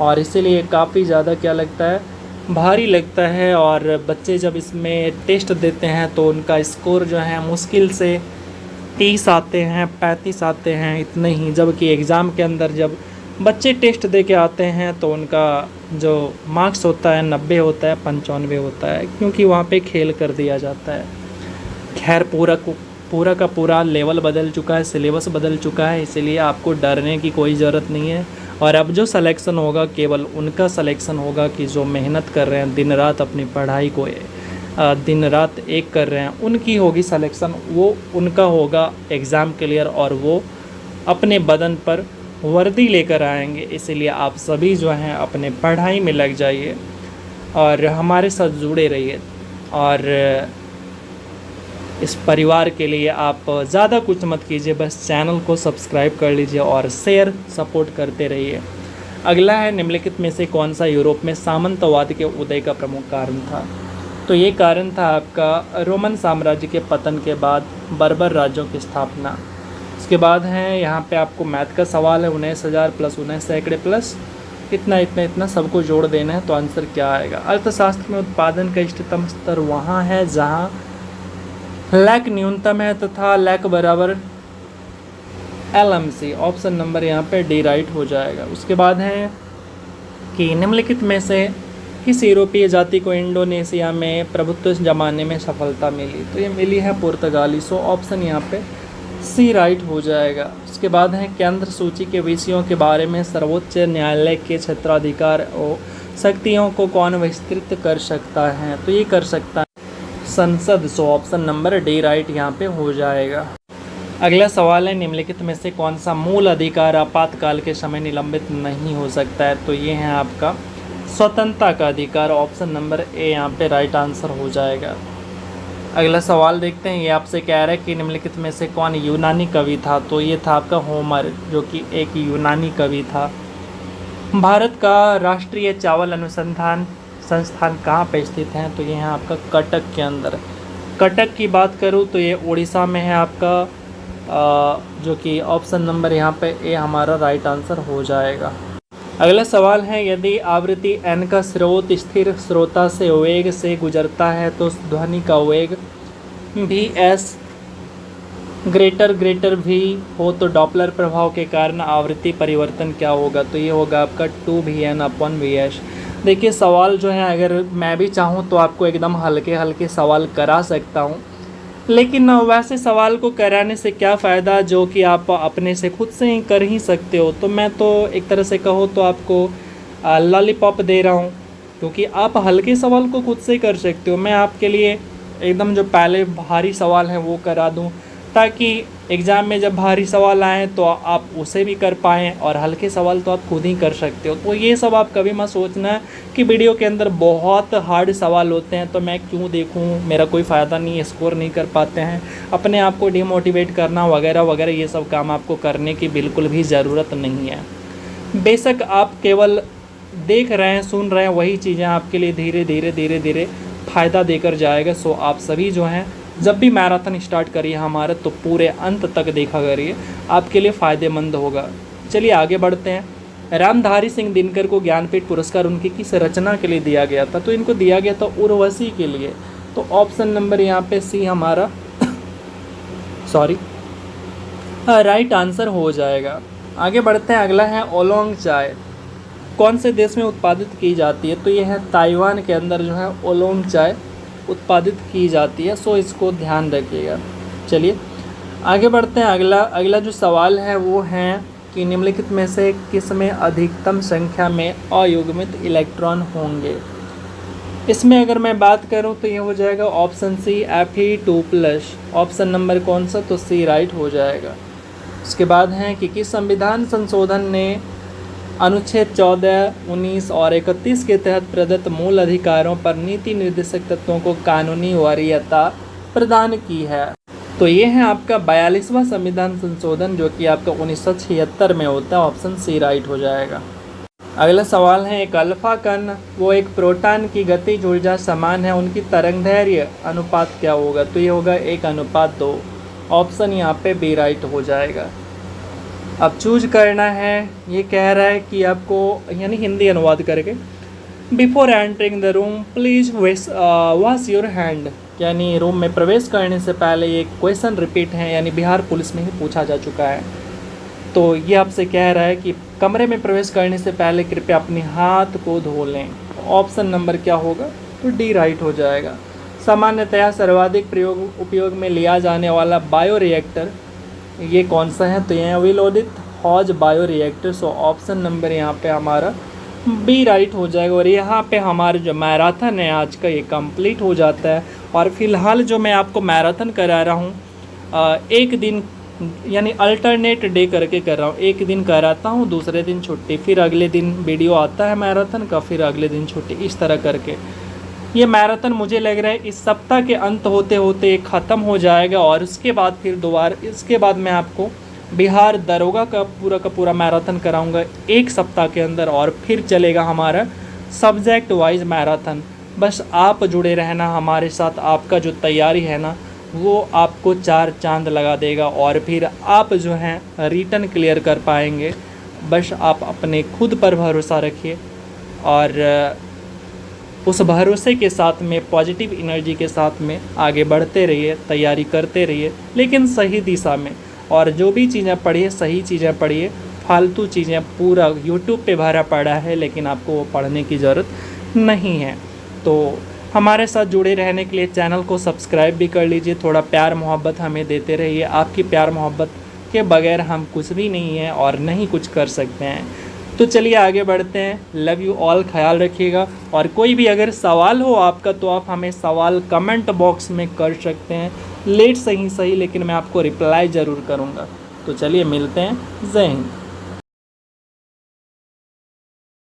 और इसीलिए काफ़ी ज़्यादा क्या लगता है भारी लगता है, और बच्चे जब इसमें टेस्ट देते हैं तो उनका स्कोर जो है मुश्किल से 30 आते हैं, 35 आते हैं, इतने ही। जबकि एग्ज़ाम के अंदर जब बच्चे टेस्ट दे के आते हैं तो उनका जो मार्क्स होता है 90 होता है, 95 होता है, क्योंकि वहाँ पे खेल कर दिया जाता है। खैर पूरा का पूरा लेवल बदल चुका है, सिलेबस बदल चुका है, इसलिए आपको डरने की कोई ज़रूरत नहीं है। और अब जो सिलेक्शन होगा केवल उनका सिलेक्शन होगा कि जो मेहनत कर रहे हैं, दिन रात अपनी पढ़ाई को दिन रात एक कर रहे हैं, उनकी होगी सिलेक्शन। वो उनका होगा एग्ज़ाम क्लियर, और वो अपने बदन पर वर्दी लेकर आएंगे। इसलिए आप सभी जो हैं अपने पढ़ाई में लग जाइए और हमारे साथ जुड़े रहिए। और इस परिवार के लिए आप ज़्यादा कुछ मत कीजिए, बस चैनल को सब्सक्राइब कर लीजिए और शेयर सपोर्ट करते रहिए। अगला है, निम्नलिखित में से कौन सा यूरोप में सामंतवाद के उदय का प्रमुख कारण था? तो ये कारण था आपका रोमन साम्राज्य के पतन के बाद बर्बर राज्यों की स्थापना। इसके बाद है यहाँ पे आपको मैथ का सवाल है, 19,000 प्लस 19 सैकड़े प्लस इतना सबको जोड़ देना है, तो आंसर क्या आएगा? अर्थशास्त्र में उत्पादन का इष्टतम स्तर वहाँ है जहाँ लैक न्यूनतम है तथा लैक बराबर LMC। ऑप्शन नंबर यहाँ पे डी राइट हो जाएगा। उसके बाद है कि निम्नलिखित में से किस यूरोपीय जाति को इंडोनेशिया में प्रभुत्व जमाने में सफलता मिली? तो ये मिली है पुर्तगाली। सो ऑप्शन यहाँ पे सी राइट हो जाएगा। उसके बाद है, केंद्र सूची के विषयों के बारे में सर्वोच्च न्यायालय के क्षेत्राधिकार और शक्तियों को कौन विस्तृत कर सकता है? तो ये कर सकता है संसद। So option number D right यहाँ पे हो जाएगा। अगला सवाल है, निम्नलिखित में से कौन सा मूल अधिकार आपातकाल के समय निलंबित नहीं हो सकता है? तो ये है आपका स्वतंत्रता का अधिकार। ऑप्शन नंबर ए यहाँ पे राइट आंसर हो जाएगा। अगला सवाल देखते हैं, ये आपसे कह रहा है कि निम्नलिखित में से कौन यूनानी कवि था? तो ये था आपका होमर, जो कि एक यूनानी कवि था। भारत का राष्ट्रीय चावल अनुसंधान संस्थान कहाँ पे स्थित है? तो ये है आपका कटक के अंदर। कटक की बात करूँ तो ये उड़ीसा में है आपका, जो कि ऑप्शन नंबर यहाँ पे ए हमारा राइट आंसर हो जाएगा। अगला सवाल है, यदि आवृत्ति n का स्रोत स्थिर श्रोता से वेग से गुजरता है तो ध्वनि का वेग vs ग्रेटर v हो तो डॉपलर प्रभाव के कारण आवृत्ति परिवर्तन क्या होगा? तो ये होगा आपका 2vn/vs। देखिए सवाल जो है, अगर मैं भी चाहूँ तो आपको एकदम हल्के सवाल करा सकता हूँ, लेकिन वैसे सवाल को कराने से क्या फ़ायदा जो कि आप अपने से खुद से ही कर ही सकते हो। तो मैं तो एक तरह से कहो तो आपको लॉलीपॉप दे रहा हूँ, क्योंकि आप हल्के सवाल को खुद से कर सकते हो। मैं आपके लिए एकदम जो पहले भारी सवाल हैं वो करा दूँ, ताकि एग्ज़ाम में जब भारी सवाल आएँ तो आप उसे भी कर पाएँ, और हल्के सवाल तो आप खुद ही कर सकते हो। तो ये सब आप कभी मत सोचना कि वीडियो के अंदर बहुत हार्ड सवाल होते हैं तो मैं क्यों देखूं, मेरा कोई फ़ायदा नहीं है, स्कोर नहीं कर पाते हैं, अपने आप को डिमोटिवेट करना वगैरह वगैरह, ये सब काम आपको करने की बिल्कुल भी ज़रूरत नहीं है। बेशक आप केवल देख रहे हैं, सुन रहे हैं, वही चीज़ें आपके लिए धीरे धीरे फ़ायदा देकर जाएगा। सो आप सभी जो हैं जब भी मैराथन स्टार्ट करिए हमारा, तो पूरे अंत तक देखा करिए, आपके लिए फ़ायदेमंद होगा। चलिए आगे बढ़ते हैं। रामधारी सिंह दिनकर को ज्ञानपीठ पुरस्कार उनकी किस रचना के लिए दिया गया था? तो इनको दिया गया था उर्वशी के लिए। तो ऑप्शन नंबर यहाँ पे सी हमारा राइट आंसर हो जाएगा। आगे बढ़ते हैं। अगला है, ओलोंग चाय कौन से देश में उत्पादित की जाती है? तो ये है ताइवान के अंदर जो है ओलोंग चाय उत्पादित की जाती है। सो इसको ध्यान रखिएगा। चलिए आगे बढ़ते हैं। अगला जो सवाल है वो है कि निम्नलिखित में से किस में अधिकतम संख्या में अयुग्मित इलेक्ट्रॉन होंगे? इसमें अगर मैं बात करूं तो ये हो जाएगा option C Fe2+। Option number कौन सा? तो सी राइट हो जाएगा। उसके बाद है कि किस संविधान संशोधन ने अनुच्छेद 14, 19 और 31 के तहत प्रदत्त मूल अधिकारों पर नीति निर्देशक तत्वों को कानूनी वरीयता प्रदान की है? तो ये है आपका 42वां संविधान संशोधन, जो कि आपका 1976 में होता है। ऑप्शन सी राइट हो जाएगा। अगला सवाल है, एक अल्फा कण वो एक प्रोटॉन की गतिज ऊर्जा समान है, उनकी तरंगदैर्घ्य अनुपात क्या होगा? तो ये होगा 1:2। ऑप्शन यहाँ पे बी राइट हो जाएगा। अब चूज करना है, ये कह रहा है कि आपको, यानी हिंदी अनुवाद करके, before entering the room please wash your hand, यानी रूम में प्रवेश करने से पहले ये क्वेश्चन रिपीट है, यानी बिहार पुलिस में ही पूछा जा चुका है। तो ये आपसे कह रहा है कि कमरे में प्रवेश करने से पहले कृपया अपने हाथ को धो लें। ऑप्शन नंबर क्या होगा? तो डी राइट हो जाएगा। सामान्यतया सर्वाधिक उपयोग में लिया जाने वाला बायो रिएक्टर ये कौन सा है? तो यह विलोदित हौज bio reactor. So option number यहाँ पे हमारा बी राइट हो जाएगा। और यहाँ पे हमारा जो मैराथन है आज का ये कंप्लीट हो जाता है। और फिलहाल जो मैं आपको मैराथन करा रहा हूँ एक दिन यानी अल्टरनेट डे करके कर रहा हूँ। एक दिन कराता हूँ, दूसरे दिन छुट्टी, फिर अगले दिन वीडियो आता है मैराथन का, फिर अगले दिन छुट्टी, इस तरह करके ये मैराथन मुझे लग रहा है इस सप्ताह के अंत होते होते ख़त्म हो जाएगा। और उसके बाद फिर दोबारा इसके बाद मैं आपको बिहार दरोगा का पूरा मैराथन कराऊंगा एक सप्ताह के अंदर। और फिर चलेगा हमारा सब्जेक्ट वाइज मैराथन। बस आप जुड़े रहना हमारे साथ। आपका जो तैयारी है ना वो आपको 4 चांद लगा देगा और फिर आप जो हैं रिटन क्लियर कर पाएंगे। बस आप अपने खुद पर भरोसा रखिए और उस भरोसे के साथ में, पॉजिटिव एनर्जी के साथ में आगे बढ़ते रहिए, तैयारी करते रहिए, लेकिन सही दिशा में। और जो भी चीज़ें पढ़िए सही चीज़ें पढ़िए। फालतू चीज़ें पूरा यूट्यूब पे भरा पड़ा है, लेकिन आपको वो पढ़ने की ज़रूरत नहीं है। तो हमारे साथ जुड़े रहने के लिए चैनल को सब्सक्राइब भी कर लीजिए। थोड़ा प्यार मोहब्बत हमें देते रहिए। आपकी प्यार मोहब्बत के बगैर हम कुछ भी नहीं हैं और नहीं कुछ कर सकते हैं। तो चलिए आगे बढ़ते हैं। लव यू ऑल, ख्याल रखिएगा। और कोई भी अगर सवाल हो आपका तो आप हमें सवाल कमेंट बॉक्स में कर सकते हैं। लेट सही लेकिन मैं आपको रिप्लाई ज़रूर करूँगा। तो चलिए मिलते हैं। जय हिंद।